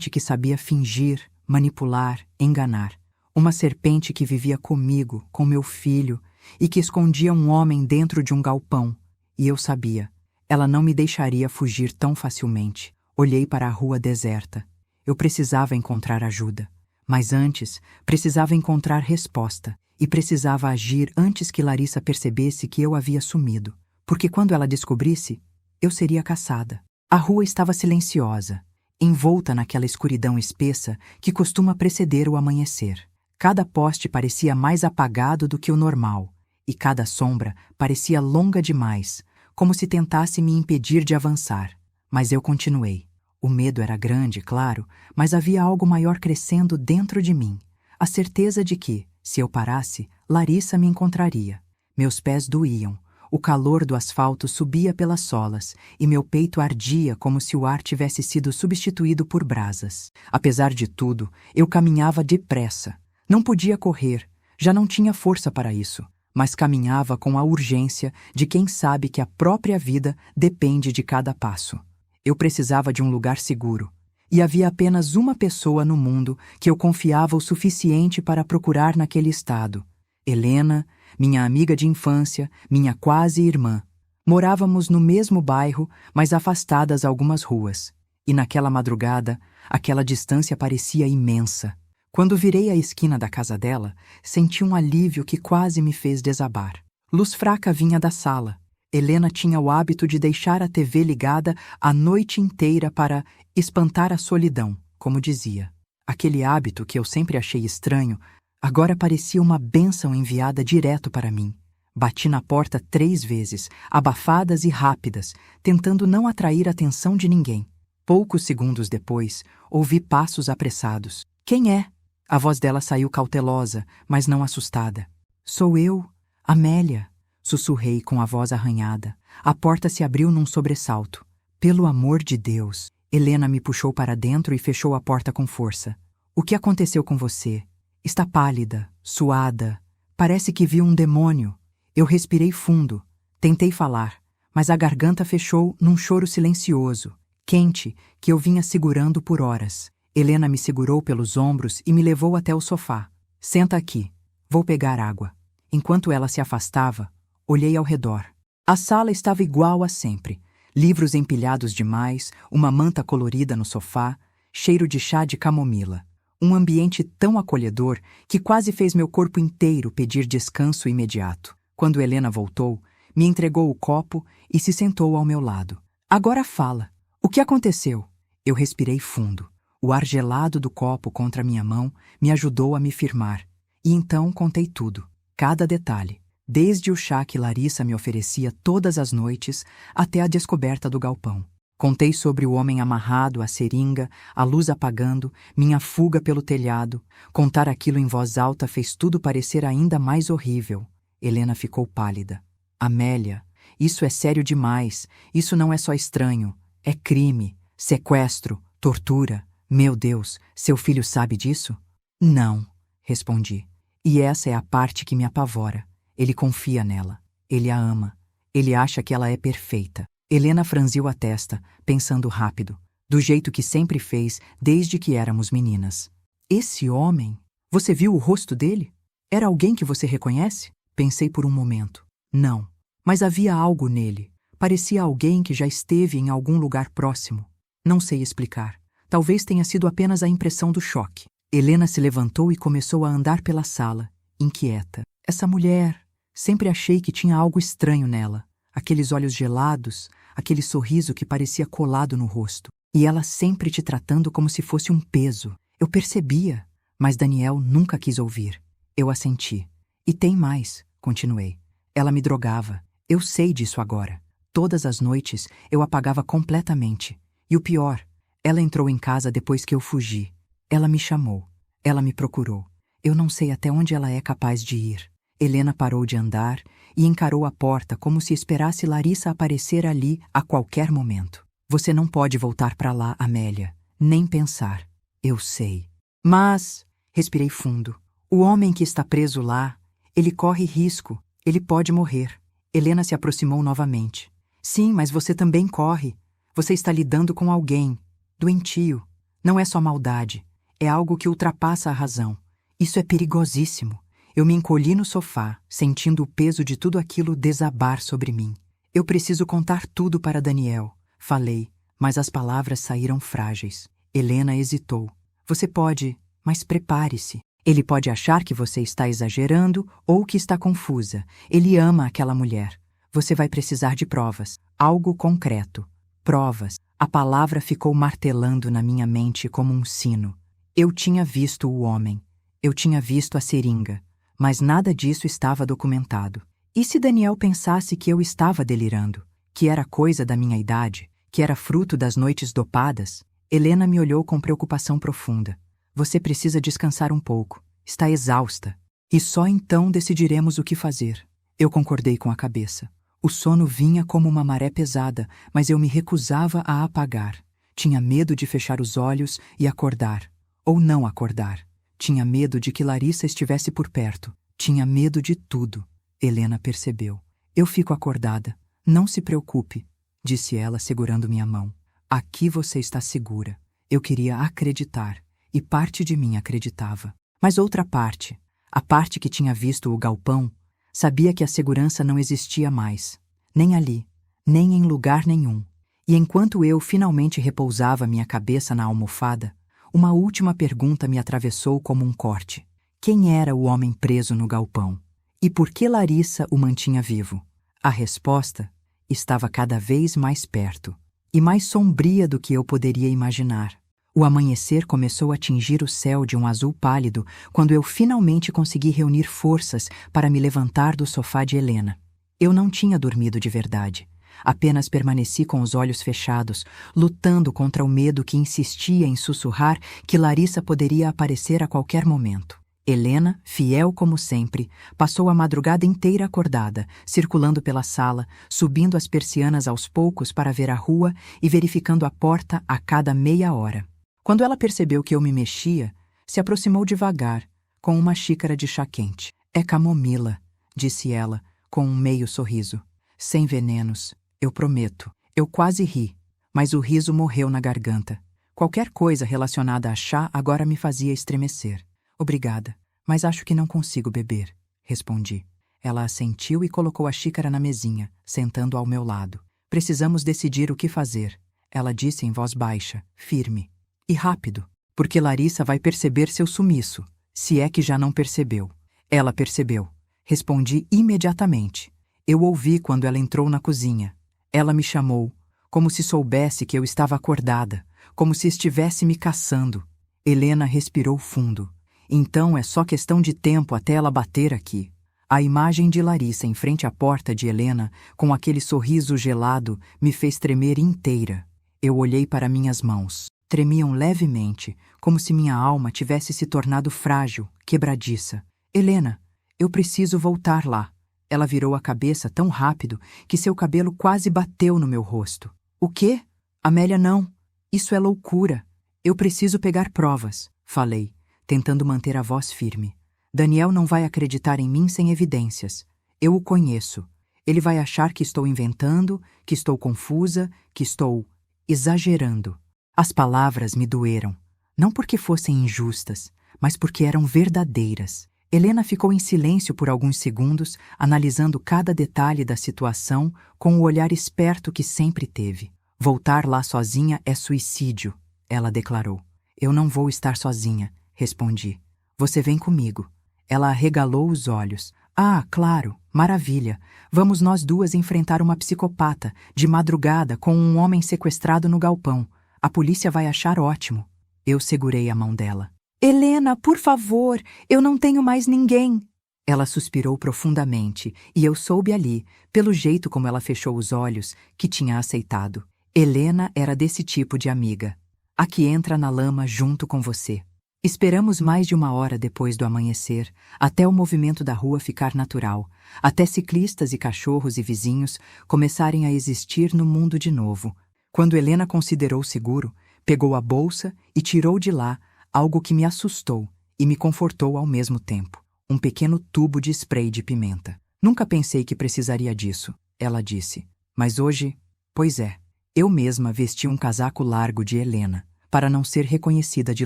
S1: que sabia fingir, manipular, enganar. Uma serpente que vivia comigo, com meu filho, e que escondia um homem dentro de um galpão. E eu sabia, ela não me deixaria fugir tão facilmente. Olhei para a rua deserta. Eu precisava encontrar ajuda. Mas antes, precisava encontrar resposta. E precisava agir antes que Larissa percebesse que eu havia sumido. Porque quando ela descobrisse, eu seria caçada. A rua estava silenciosa, envolta naquela escuridão espessa que costuma preceder o amanhecer. Cada poste parecia mais apagado do que o normal, e cada sombra parecia longa demais, como se tentasse me impedir de avançar. Mas eu continuei. O medo era grande, claro, mas havia algo maior crescendo dentro de mim. A certeza de que, se eu parasse, Larissa me encontraria. Meus pés doíam. O calor do asfalto subia pelas solas e meu peito ardia como se o ar tivesse sido substituído por brasas. Apesar de tudo, eu caminhava depressa. Não podia correr, já não tinha força para isso, mas caminhava com a urgência de quem sabe que a própria vida depende de cada passo. Eu precisava de um lugar seguro, e havia apenas uma pessoa no mundo que eu confiava o suficiente para procurar naquele estado. Helena, minha amiga de infância, minha quase irmã. Morávamos no mesmo bairro, mas afastadas algumas ruas. E naquela madrugada, aquela distância parecia imensa. Quando virei a esquina da casa dela, senti um alívio que quase me fez desabar. Luz fraca vinha da sala. Helena tinha o hábito de deixar a TV ligada a noite inteira para espantar a solidão, como dizia. Aquele hábito que eu sempre achei estranho, agora parecia uma bênção enviada direto para mim. Bati na porta 3 vezes, abafadas e rápidas, tentando não atrair a atenção de ninguém. Poucos segundos depois, ouvi passos apressados. Quem é? A voz dela saiu cautelosa, mas não assustada. Sou eu, Amélia, sussurrei com a voz arranhada. A porta se abriu num sobressalto. Pelo amor de Deus! Helena me puxou para dentro e fechou a porta com força. O que aconteceu com você? Está pálida, suada. Parece que viu um demônio. Eu respirei fundo. Tentei falar, mas a garganta fechou num choro silencioso, quente, que eu vinha segurando por horas. Helena me segurou pelos ombros e me levou até o sofá. Senta aqui. Vou pegar água. Enquanto ela se afastava, olhei ao redor. A sala estava igual a sempre. Livros empilhados demais, uma manta colorida no sofá, cheiro de chá de camomila. Um ambiente tão acolhedor que quase fez meu corpo inteiro pedir descanso imediato. Quando Helena voltou, me entregou o copo e se sentou ao meu lado. Agora fala. O que aconteceu? Eu respirei fundo. O ar gelado do copo contra minha mão me ajudou a me firmar. E então contei tudo, cada detalhe, desde o chá que Larissa me oferecia todas as noites até a descoberta do galpão. Contei sobre o homem amarrado à seringa, a luz apagando, minha fuga pelo telhado. Contar aquilo em voz alta fez tudo parecer ainda mais horrível. Helena ficou pálida. Amélia, isso é sério demais. Isso não é só estranho. É crime, sequestro, tortura. Meu Deus, seu filho sabe disso? Não, respondi. E essa é a parte que me apavora. Ele confia nela. Ele a ama. Ele acha que ela é perfeita. Helena franziu a testa, pensando rápido, do jeito que sempre fez desde que éramos meninas. Esse homem? Você viu o rosto dele? Era alguém que você reconhece? Pensei por um momento. Não. Mas havia algo nele. Parecia alguém que já esteve em algum lugar próximo. Não sei explicar. Talvez tenha sido apenas a impressão do choque. Helena se levantou e começou a andar pela sala, inquieta. Essa mulher... Sempre achei que tinha algo estranho nela. Aqueles olhos gelados, aquele sorriso que parecia colado no rosto. E ela sempre te tratando como se fosse um peso. Eu percebia, mas Daniel nunca quis ouvir. Eu assenti. E tem mais, continuei. Ela me drogava. Eu sei disso agora. Todas as noites eu apagava completamente. E o pior, ela entrou em casa depois que eu fugi. Ela me chamou. Ela me procurou. Eu não sei até onde ela é capaz de ir. Helena parou de andar e encarou a porta como se esperasse Larissa aparecer ali a qualquer momento. Você não pode voltar para lá, Amélia. Nem pensar. Eu sei. Mas... Respirei fundo. O homem que está preso lá, ele corre risco. Ele pode morrer. Helena se aproximou novamente. Sim, mas você também corre. Você está lidando com alguém. Doentio. Não é só maldade. É algo que ultrapassa a razão. Isso é perigosíssimo. Eu me encolhi no sofá, sentindo o peso de tudo aquilo desabar sobre mim. Eu preciso contar tudo para Daniel. Falei, mas as palavras saíram frágeis. Helena hesitou. Você pode, mas prepare-se. Ele pode achar que você está exagerando ou que está confusa. Ele ama aquela mulher. Você vai precisar de provas. Algo concreto. Provas. A palavra ficou martelando na minha mente como um sino. Eu tinha visto o homem. Eu tinha visto a seringa. Mas nada disso estava documentado. E se Daniel pensasse que eu estava delirando? Que era coisa da minha idade? Que era fruto das noites dopadas? Helena me olhou com preocupação profunda. Você precisa descansar um pouco. Está exausta. E só então decidiremos o que fazer. Eu concordei com a cabeça. O sono vinha como uma maré pesada, mas eu me recusava a apagar. Tinha medo de fechar os olhos e acordar. Ou não acordar. Tinha medo de que Larissa estivesse por perto. Tinha medo de tudo. Helena percebeu. Eu fico acordada. Não se preocupe, disse ela segurando minha mão. Aqui você está segura. Eu queria acreditar, e parte de mim acreditava. Mas outra parte, a parte que tinha visto o galpão, sabia que a segurança não existia mais. Nem ali, nem em lugar nenhum. E enquanto eu finalmente repousava minha cabeça na almofada, uma última pergunta me atravessou como um corte. Quem era o homem preso no galpão? E por que Larissa o mantinha vivo? A resposta estava cada vez mais perto, e mais sombria do que eu poderia imaginar. O amanhecer começou a tingir o céu de um azul pálido quando eu finalmente consegui reunir forças para me levantar do sofá de Helena. Eu não tinha dormido de verdade. Apenas permaneci com os olhos fechados, lutando contra o medo que insistia em sussurrar que Larissa poderia aparecer a qualquer momento. Helena, fiel como sempre, passou a madrugada inteira acordada, circulando pela sala, subindo as persianas aos poucos para ver a rua e verificando a porta a cada meia hora. Quando ela percebeu que eu me mexia, se aproximou devagar, com uma xícara de chá quente. É camomila, disse ela, com um meio sorriso. Sem venenos. Eu prometo. Eu quase ri, mas o riso morreu na garganta. Qualquer coisa relacionada a chá agora me fazia estremecer. Obrigada, mas acho que não consigo beber, respondi. Ela assentiu e colocou a xícara na mesinha, sentando ao meu lado. Precisamos decidir o que fazer, ela disse em voz baixa, firme. E rápido, porque Larissa vai perceber seu sumiço, se é que já não percebeu. Ela percebeu. Respondi imediatamente. Eu ouvi quando ela entrou na cozinha. Ela me chamou, como se soubesse que eu estava acordada, como se estivesse me caçando. Helena respirou fundo. Então é só questão de tempo até ela bater aqui. A imagem de Larissa em frente à porta de Helena, com aquele sorriso gelado, me fez tremer inteira. Eu olhei para minhas mãos. Tremiam levemente, como se minha alma tivesse se tornado frágil, quebradiça. Helena, eu preciso voltar lá. Ela virou a cabeça tão rápido que seu cabelo quase bateu no meu rosto. O quê? Amélia, não. Isso é loucura. Eu preciso pegar provas, falei, tentando manter a voz firme. Daniel não vai acreditar em mim sem evidências. Eu o conheço. Ele vai achar que estou inventando, que estou confusa, que estou exagerando. As palavras me doeram, não porque fossem injustas, mas porque eram verdadeiras. Helena ficou em silêncio por alguns segundos, analisando cada detalhe da situação com o olhar esperto que sempre teve. Voltar lá sozinha é suicídio, ela declarou. Eu não vou estar sozinha, respondi. Você vem comigo. Ela arregalou os olhos. Ah, claro, maravilha. Vamos nós duas enfrentar uma psicopata, de madrugada, com um homem sequestrado no galpão. A polícia vai achar ótimo. Eu segurei a mão dela. Helena, por favor, eu não tenho mais ninguém. Ela suspirou profundamente, e eu soube ali, pelo jeito como ela fechou os olhos, que tinha aceitado. Helena era desse tipo de amiga. A que entra na lama junto com você. Esperamos mais de 1 hora depois do amanhecer, até o movimento da rua ficar natural, até ciclistas e cachorros e vizinhos começarem a existir no mundo de novo. Quando Helena considerou seguro, pegou a bolsa e tirou de lá algo que me assustou e me confortou ao mesmo tempo. Um pequeno tubo de spray de pimenta. Nunca pensei que precisaria disso, ela disse. Mas hoje, pois é, eu mesma vesti um casaco largo de Helena, para não ser reconhecida de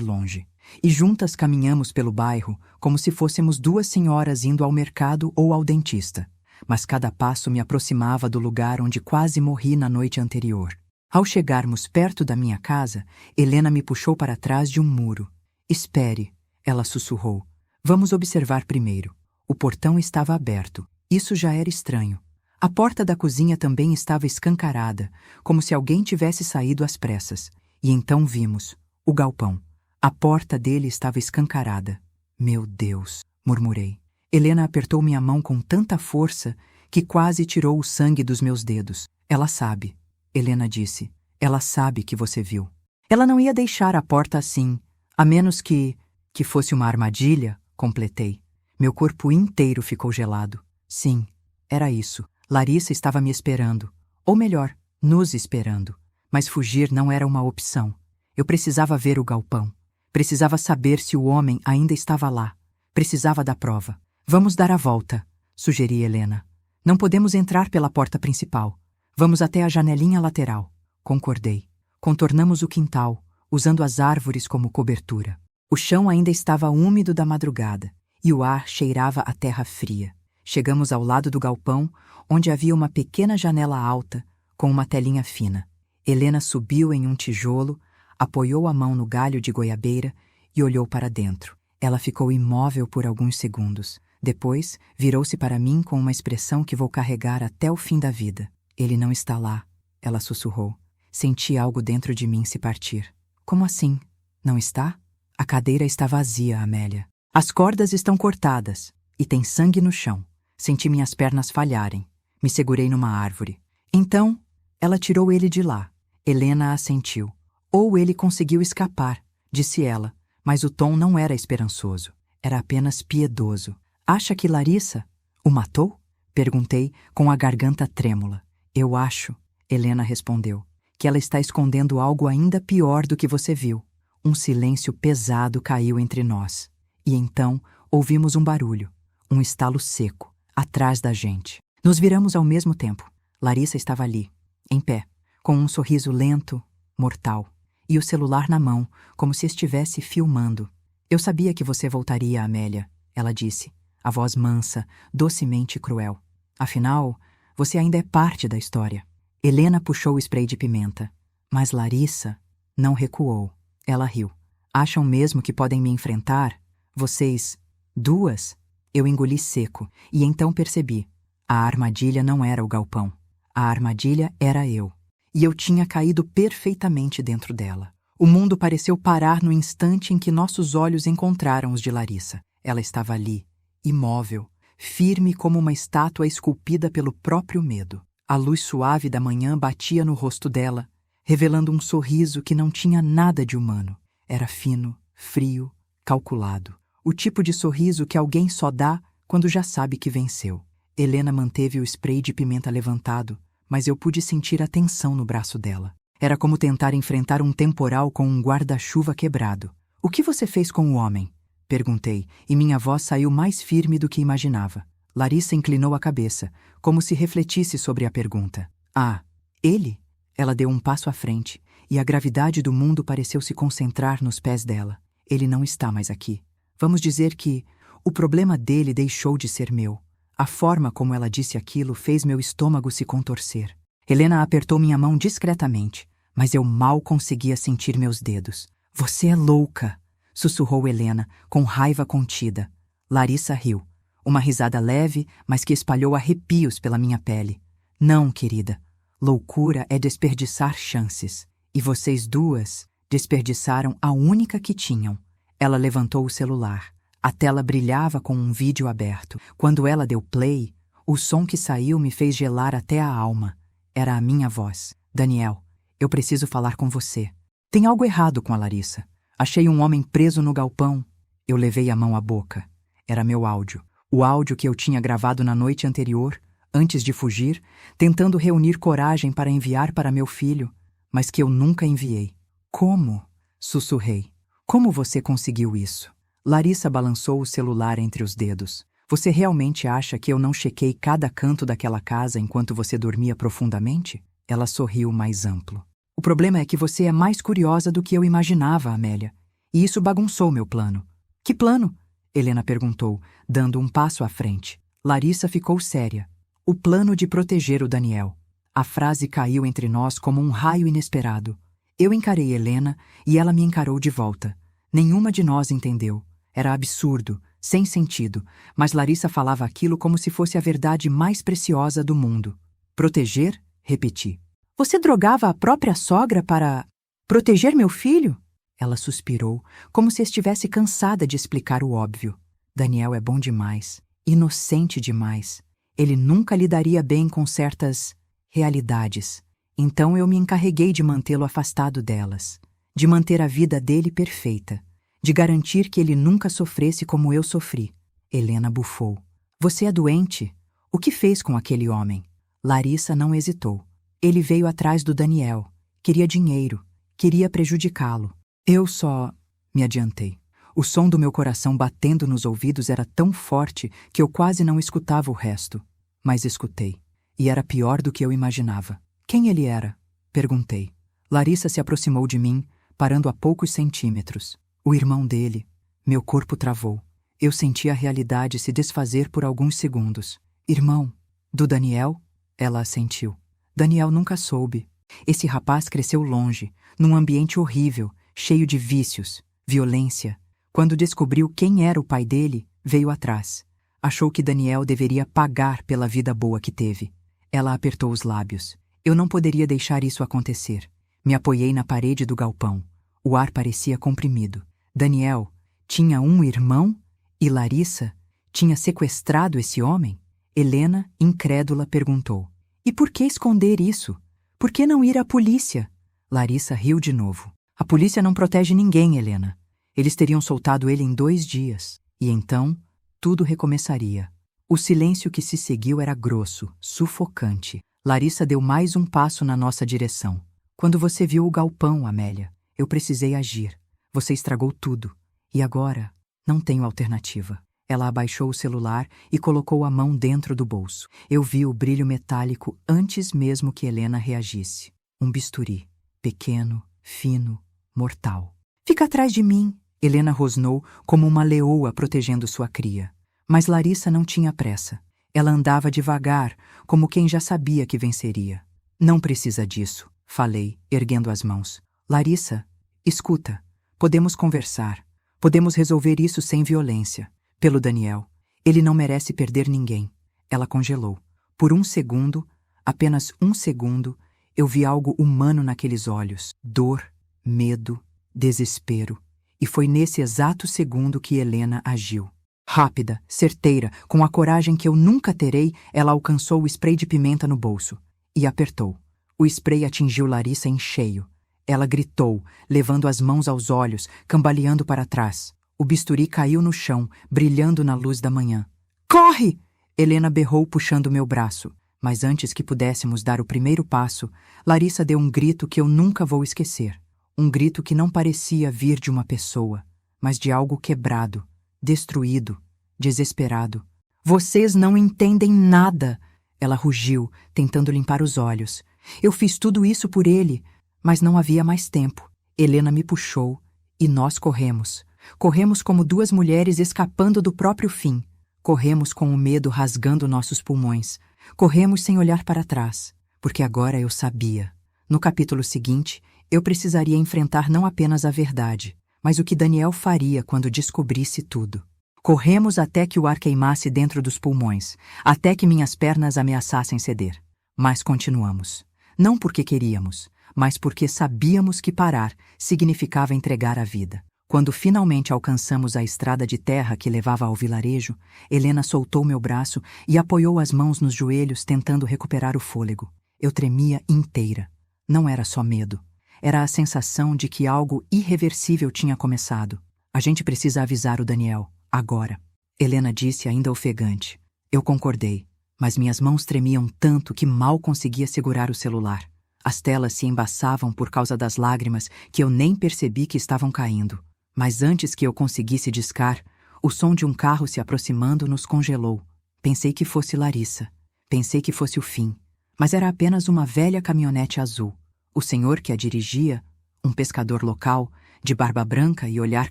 S1: longe. E juntas caminhamos pelo bairro como se fôssemos 2 senhoras indo ao mercado ou ao dentista. Mas cada passo me aproximava do lugar onde quase morri na noite anterior. Ao chegarmos perto da minha casa, Helena me puxou para trás de um muro. Espere, ela sussurrou. Vamos observar primeiro. O portão estava aberto. Isso já era estranho. A porta da cozinha também estava escancarada, como se alguém tivesse saído às pressas. E então vimos o galpão. A porta dele estava escancarada. Meu Deus, murmurei. Helena apertou minha mão com tanta força que quase tirou o sangue dos meus dedos. Ela sabe, Helena disse. Ela sabe que você viu. Ela não ia deixar a porta assim, a menos que fosse uma armadilha, completei. Meu corpo inteiro ficou gelado. Sim, era isso. Larissa estava me esperando. Ou melhor, nos esperando. Mas fugir não era uma opção. Eu precisava ver o galpão. Precisava saber se o homem ainda estava lá. Precisava da prova. Vamos dar a volta, sugeri Helena. Não podemos entrar pela porta principal. Vamos até a janelinha lateral. Concordei. Contornamos o quintal, usando as árvores como cobertura. O chão ainda estava úmido da madrugada, e o ar cheirava a terra fria. Chegamos ao lado do galpão, onde havia uma pequena janela alta, com uma telinha fina. Helena subiu em um tijolo, apoiou a mão no galho de goiabeira e olhou para dentro. Ela ficou imóvel por alguns segundos. Depois, virou-se para mim com uma expressão que vou carregar até o fim da vida. Ele não está lá, ela sussurrou. Senti algo dentro de mim se partir. Como assim? Não está? A cadeira está vazia, Amélia. As cordas estão cortadas e tem sangue no chão. Senti minhas pernas falharem. Me segurei numa árvore. Então, ela tirou ele de lá. Helena assentiu. Ou ele conseguiu escapar, disse ela, mas o tom não era esperançoso. Era apenas piedoso. Acha que Larissa o matou? Perguntei com a garganta trêmula. Eu acho, Helena respondeu, que ela está escondendo algo ainda pior do que você viu. Um silêncio pesado caiu entre nós. E então ouvimos um barulho, um estalo seco, atrás da gente. Nos viramos ao mesmo tempo. Larissa estava ali, em pé, com um sorriso lento, mortal. e o celular na mão, como se estivesse filmando. Eu sabia que você voltaria, Amélia, ela disse, a voz mansa, docemente cruel. Afinal, você ainda é parte da história. Helena puxou o spray de pimenta, mas Larissa não recuou. Ela riu. Acham mesmo que podem me enfrentar? Vocês, duas? Eu engoli seco, e então percebi. A armadilha não era o galpão. A armadilha era eu. E eu tinha caído perfeitamente dentro dela. O mundo pareceu parar no instante em que nossos olhos encontraram os de Larissa. Ela estava ali, imóvel, firme como uma estátua esculpida pelo próprio medo. A luz suave da manhã batia no rosto dela, revelando um sorriso que não tinha nada de humano. Era fino, frio, calculado. O tipo de sorriso que alguém só dá quando já sabe que venceu. Helena manteve o spray de pimenta levantado, mas eu pude sentir a tensão no braço dela. Era como tentar enfrentar um temporal com um guarda-chuva quebrado. "O que você fez com o homem?" perguntei, e minha voz saiu mais firme do que imaginava. Larissa inclinou a cabeça, como se refletisse sobre a pergunta. "Ah, ele?" Ela deu um passo à frente, e a gravidade do mundo pareceu se concentrar nos pés dela. "Ele não está mais aqui. Vamos dizer que o problema dele deixou de ser meu." A forma como ela disse aquilo fez meu estômago se contorcer. Helena apertou minha mão discretamente, mas eu mal conseguia sentir meus dedos. "Você é louca!" sussurrou Helena, com raiva contida. Larissa riu. Uma risada leve, mas que espalhou arrepios pela minha pele. "Não, querida. Loucura é desperdiçar chances. E vocês duas desperdiçaram a única que tinham." Ela levantou o celular. A tela brilhava com um vídeo aberto. Quando ela deu play, o som que saiu me fez gelar até a alma. Era a minha voz. "Daniel, eu preciso falar com você." "Tem algo errado com a Larissa. Achei um homem preso no galpão." Eu levei a mão à boca. Era meu áudio. O áudio que eu tinha gravado na noite anterior, antes de fugir, tentando reunir coragem para enviar para meu filho, mas que eu nunca enviei. "Como?" sussurrei. "Como você conseguiu isso?" Larissa balançou o celular entre os dedos. "Você realmente acha que eu não chequei cada canto daquela casa enquanto você dormia profundamente?" Ela sorriu mais amplo. "O problema é que você é mais curiosa do que eu imaginava, Amélia. E isso bagunçou meu plano." "Que plano?" Helena perguntou, dando um passo à frente. Larissa ficou séria. "O plano de proteger o Daniel." A frase caiu entre nós como um raio inesperado. Eu encarei Helena e ela me encarou de volta. Nenhuma de nós entendeu. Era absurdo, sem sentido, mas Larissa falava aquilo como se fosse a verdade mais preciosa do mundo. "Proteger?" repeti. "Você drogava a própria sogra para proteger meu filho?" Ela suspirou, como se estivesse cansada de explicar o óbvio. "Daniel é bom demais, inocente demais. Ele nunca lidaria bem com certas realidades. Então eu me encarreguei de mantê-lo afastado delas, de manter a vida dele perfeita, de garantir que ele nunca sofresse como eu sofri." Helena bufou. "Você é doente? O que fez com aquele homem?" Larissa não hesitou. "Ele veio atrás do Daniel. Queria dinheiro. Queria prejudicá-lo." Eu só me adiantei. O som do meu coração batendo nos ouvidos era tão forte que eu quase não escutava o resto. Mas escutei. E era pior do que eu imaginava. "Quem ele era?" perguntei. Larissa se aproximou de mim, parando a poucos centímetros. "O irmão dele." Meu corpo travou. Eu senti a realidade se desfazer por alguns segundos. "Irmão? Do Daniel?" Ela assentiu. "Daniel nunca soube. Esse rapaz cresceu longe, num ambiente horrível, cheio de vícios, violência. Quando descobriu quem era o pai dele, veio atrás. Achou que Daniel deveria pagar pela vida boa que teve." Ela apertou os lábios. Eu não poderia deixar isso acontecer. Me apoiei na parede do galpão. O ar parecia comprimido. Daniel tinha um irmão? E Larissa tinha sequestrado esse homem? Helena, incrédula, perguntou. "E por que esconder isso? Por que não ir à polícia?" Larissa riu de novo. "A polícia não protege ninguém, Helena. Eles teriam soltado ele em 2 dias. E então, tudo recomeçaria." O silêncio que se seguiu era grosso, sufocante. Larissa deu mais um passo na nossa direção. "Quando você viu o galpão, Amélia, eu precisei agir. Você estragou tudo. E agora, não tenho alternativa." Ela abaixou o celular e colocou a mão dentro do bolso. Eu vi o brilho metálico antes mesmo que Helena reagisse. Um bisturi, pequeno, fino, mortal. Fica atrás de mim, Helena rosnou como uma leoa protegendo sua cria. Mas Larissa não tinha pressa. Ela andava devagar, como quem já sabia que venceria. Não precisa disso, falei, erguendo as mãos. Larissa, escuta. Podemos conversar. Podemos resolver isso sem violência. Pelo Daniel. Ele não merece perder ninguém. Ela congelou. Por um segundo, apenas um segundo, eu vi algo humano naqueles olhos. Dor, medo, desespero. E foi nesse exato segundo que Helena agiu. Rápida, certeira, com a coragem que eu nunca terei, ela alcançou o spray de pimenta no bolso. E apertou. O spray atingiu Larissa em cheio. Ela gritou, levando as mãos aos olhos, cambaleando para trás. O bisturi caiu no chão, brilhando na luz da manhã. Corre! Helena berrou puxando meu braço. Mas antes que pudéssemos dar o primeiro passo, Larissa deu um grito que eu nunca vou esquecer. Um grito que não parecia vir de uma pessoa, mas de algo quebrado, destruído, desesperado. Vocês não entendem nada! Ela rugiu, tentando limpar os olhos. Eu fiz tudo isso por ele, mas não havia mais tempo. Helena me puxou e nós corremos. Corremos como duas mulheres escapando do próprio fim. Corremos com o medo rasgando nossos pulmões. Corremos sem olhar para trás, porque agora eu sabia. No capítulo seguinte, eu precisaria enfrentar não apenas a verdade, mas o que Daniel faria quando descobrisse tudo. Corremos até que o ar queimasse dentro dos pulmões, até que minhas pernas ameaçassem ceder. Mas continuamos. Não porque queríamos, mas porque sabíamos que parar significava entregar a vida. Quando finalmente alcançamos a estrada de terra que levava ao vilarejo, Helena soltou meu braço e apoiou as mãos nos joelhos tentando recuperar o fôlego. Eu tremia inteira. Não era só medo. Era a sensação de que algo irreversível tinha começado. A gente precisa avisar o Daniel, agora. Helena disse ainda ofegante. Eu concordei, mas minhas mãos tremiam tanto que mal conseguia segurar o celular. As telas se embaçavam por causa das lágrimas que eu nem percebi que estavam caindo. Mas antes que eu conseguisse discar, o som de um carro se aproximando nos congelou. Pensei que fosse Larissa. Pensei que fosse o fim. Mas era apenas uma velha caminhonete azul. O senhor que a dirigia, um pescador local, de barba branca e olhar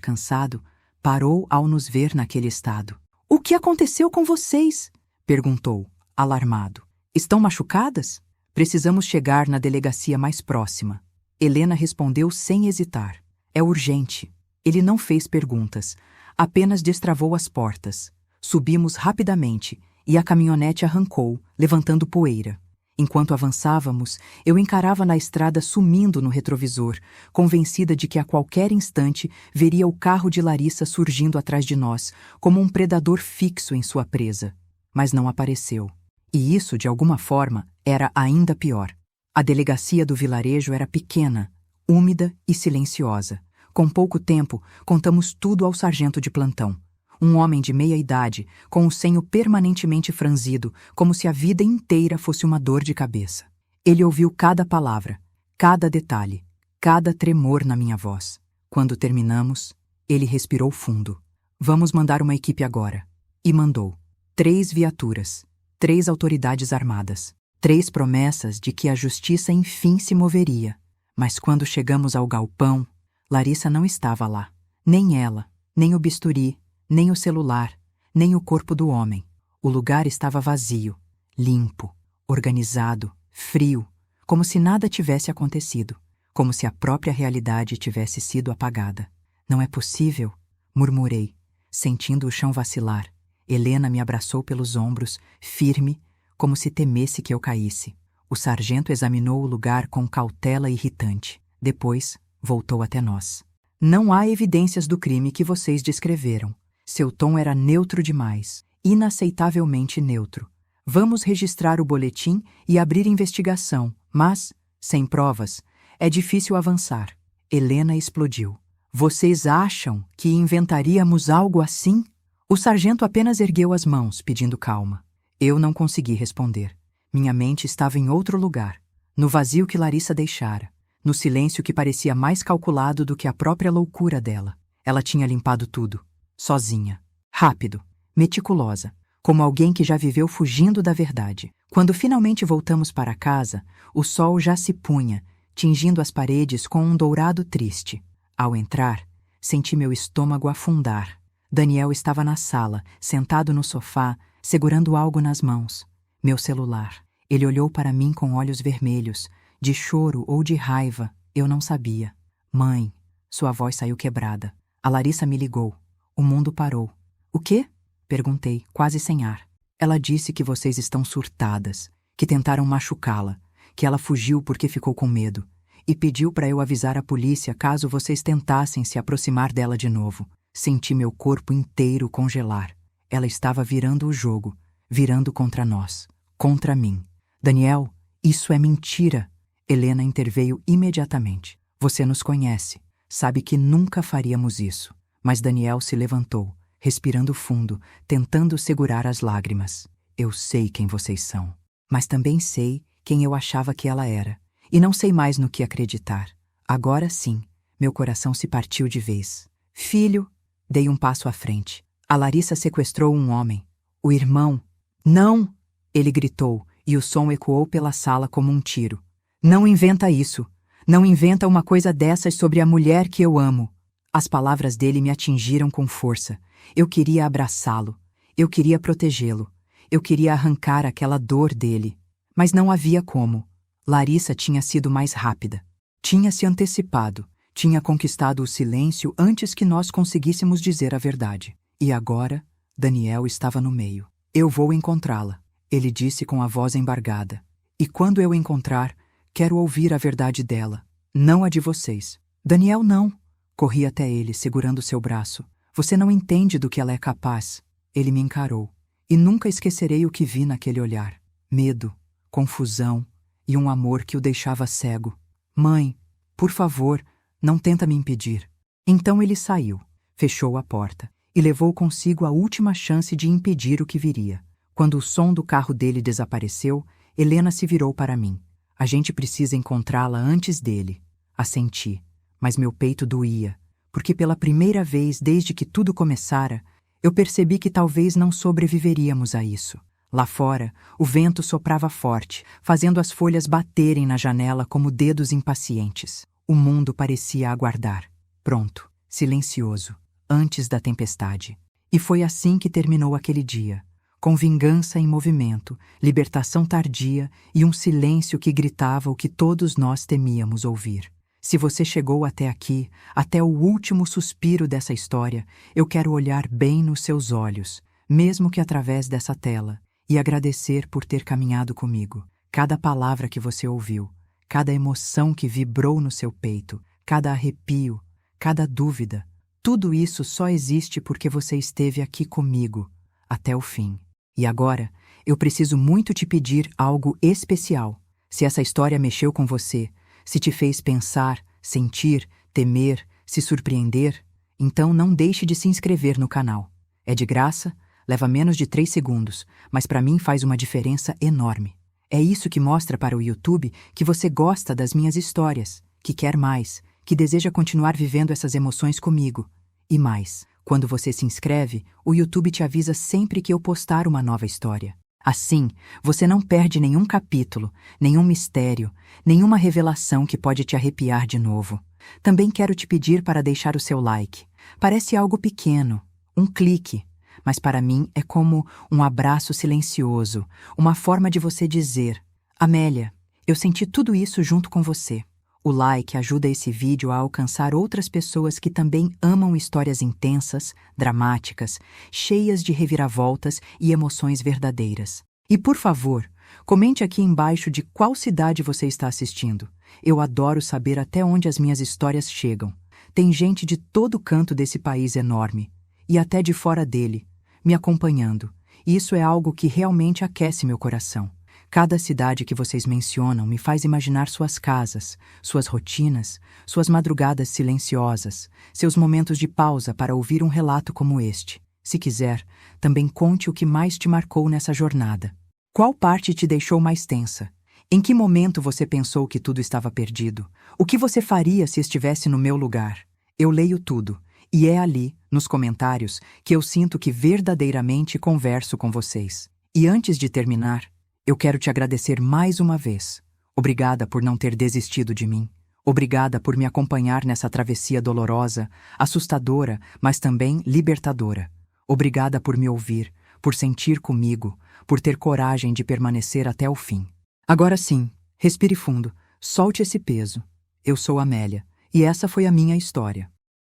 S1: cansado, parou ao nos ver naquele estado. — O que aconteceu com vocês? Perguntou, alarmado. — Estão machucadas? Precisamos chegar na delegacia mais próxima. Helena respondeu sem hesitar. É urgente. Ele não fez perguntas, apenas destravou as portas. Subimos rapidamente e a caminhonete arrancou, levantando poeira. Enquanto avançávamos, eu encarava na estrada sumindo no retrovisor, convencida de que a qualquer instante veria o carro de Larissa surgindo atrás de nós, como um predador fixo em sua presa. Mas não apareceu. E isso, de alguma forma, era ainda pior. A delegacia do vilarejo era pequena, úmida e silenciosa. Com pouco tempo, contamos tudo ao sargento de plantão. Um homem de meia idade, com o senho permanentemente franzido, como se a vida inteira fosse uma dor de cabeça. Ele ouviu cada palavra, cada detalhe, cada tremor na minha voz. Quando terminamos, ele respirou fundo. Vamos mandar uma equipe agora. E mandou. 3 viaturas, 3 autoridades armadas, 3 promessas de que a justiça enfim se moveria. Mas quando chegamos ao galpão, Larissa não estava lá. Nem ela, nem o bisturi, nem o celular, nem o corpo do homem. O lugar estava vazio, limpo, organizado, frio, como se nada tivesse acontecido, como se a própria realidade tivesse sido apagada. Não é possível, murmurei, sentindo o chão vacilar. Helena me abraçou pelos ombros, firme, como se temesse que eu caísse. O sargento examinou o lugar com cautela irritante. Depois, voltou até nós. Não há evidências do crime que vocês descreveram. Seu tom era neutro demais, inaceitavelmente neutro. Vamos registrar o boletim e abrir investigação, mas, sem provas, é difícil avançar. Helena explodiu. Vocês acham que inventaríamos algo assim? O sargento apenas ergueu as mãos, pedindo calma. Eu não consegui responder. Minha mente estava em outro lugar, no vazio que Larissa deixara, no silêncio que parecia mais calculado do que a própria loucura dela. Ela tinha limpado tudo, sozinha, rápido, meticulosa, como alguém que já viveu fugindo da verdade. Quando finalmente voltamos para casa, o sol já se punha, tingindo as paredes com um dourado triste. Ao entrar, senti meu estômago afundar. Daniel estava na sala, sentado no sofá, segurando algo nas mãos. Meu celular. Ele olhou para mim com olhos vermelhos, de choro ou de raiva, eu não sabia. Mãe, sua voz saiu quebrada. A Larissa me ligou. O mundo parou. O quê? Perguntei, quase sem ar. Ela disse que vocês estão surtadas, que tentaram machucá-la, que ela fugiu porque ficou com medo, e pediu para eu avisar a polícia caso vocês tentassem se aproximar dela de novo. Senti meu corpo inteiro congelar. Ela estava virando o jogo, virando contra nós, contra mim. Daniel, isso é mentira. Helena interveio imediatamente. Você nos conhece, sabe que nunca faríamos isso. Mas Daniel se levantou, respirando fundo, tentando segurar as lágrimas. Eu sei quem vocês são, mas também sei quem eu achava que ela era. E não sei mais no que acreditar. Agora sim, meu coração se partiu de vez. Filho, dei um passo à frente. A Larissa sequestrou um homem. O irmão. Não! Ele gritou, e o som ecoou pela sala como um tiro. Não inventa isso! Não inventa uma coisa dessas sobre a mulher que eu amo! As palavras dele me atingiram com força. Eu queria abraçá-lo. Eu queria protegê-lo. Eu queria arrancar aquela dor dele. Mas não havia como. Larissa tinha sido mais rápida. Tinha se antecipado. Tinha conquistado o silêncio antes que nós conseguíssemos dizer a verdade. E agora, Daniel estava no meio. Eu vou encontrá-la, ele disse com a voz embargada. E quando eu encontrar, quero ouvir a verdade dela, não a de vocês. Daniel, não. Corri até ele, segurando seu braço. Você não entende do que ela é capaz. Ele me encarou. E nunca esquecerei o que vi naquele olhar. Medo, confusão e um amor que o deixava cego. Mãe, por favor, não tenta me impedir. Então ele saiu, fechou a porta e levou consigo a última chance de impedir o que viria. Quando o som do carro dele desapareceu, Helena se virou para mim. A gente precisa encontrá-la antes dele. Assenti, mas meu peito doía, porque pela primeira vez desde que tudo começara, eu percebi que talvez não sobreviveríamos a isso. Lá fora, o vento soprava forte, fazendo as folhas baterem na janela como dedos impacientes. O mundo parecia aguardar, pronto, silencioso, antes da tempestade. E foi assim que terminou aquele dia, com vingança em movimento, libertação tardia e um silêncio que gritava o que todos nós temíamos ouvir. Se você chegou até aqui, até o último suspiro dessa história, eu quero olhar bem nos seus olhos, mesmo que através dessa tela, e agradecer por ter caminhado comigo. Cada palavra que você ouviu, cada emoção que vibrou no seu peito, cada arrepio, cada dúvida, tudo isso só existe porque você esteve aqui comigo, até o fim. E agora, eu preciso muito te pedir algo especial. Se essa história mexeu com você, se te fez pensar, sentir, temer, se surpreender, então não deixe de se inscrever no canal. É de graça, leva menos de 3 segundos, mas para mim faz uma diferença enorme. É isso que mostra para o YouTube que você gosta das minhas histórias, que quer mais, que deseja continuar vivendo essas emoções comigo. E mais, quando você se inscreve, o YouTube te avisa sempre que eu postar uma nova história. Assim, você não perde nenhum capítulo, nenhum mistério, nenhuma revelação que pode te arrepiar de novo. Também quero te pedir para deixar o seu like. Parece algo pequeno, um clique, mas para mim é como um abraço silencioso, uma forma de você dizer: Amélia, eu senti tudo isso junto com você. O like ajuda esse vídeo a alcançar outras pessoas que também amam histórias intensas, dramáticas, cheias de reviravoltas e emoções verdadeiras. E por favor, comente aqui embaixo de qual cidade você está assistindo. Eu adoro saber até onde as minhas histórias chegam. Tem gente de todo canto desse país enorme, e até de fora dele, me acompanhando. E isso é algo que realmente aquece meu coração. Cada cidade que vocês mencionam me faz imaginar suas casas, suas rotinas, suas madrugadas silenciosas, seus momentos de pausa para ouvir um relato como este. Se quiser, também conte o que mais te marcou nessa jornada. Qual parte te deixou mais tensa? Em que momento você pensou que tudo estava perdido? O que você faria se estivesse no meu lugar? Eu leio tudo, e é ali, nos comentários, que eu sinto que verdadeiramente converso com vocês. E antes de terminar, eu quero te agradecer mais uma vez. Obrigada por não ter desistido de mim. Obrigada por me acompanhar nessa travessia dolorosa, assustadora, mas também libertadora. Obrigada por me ouvir, por sentir comigo, por ter coragem de permanecer até o fim. Agora sim, respire fundo, solte esse peso. Eu sou Amélia, e essa foi a minha história.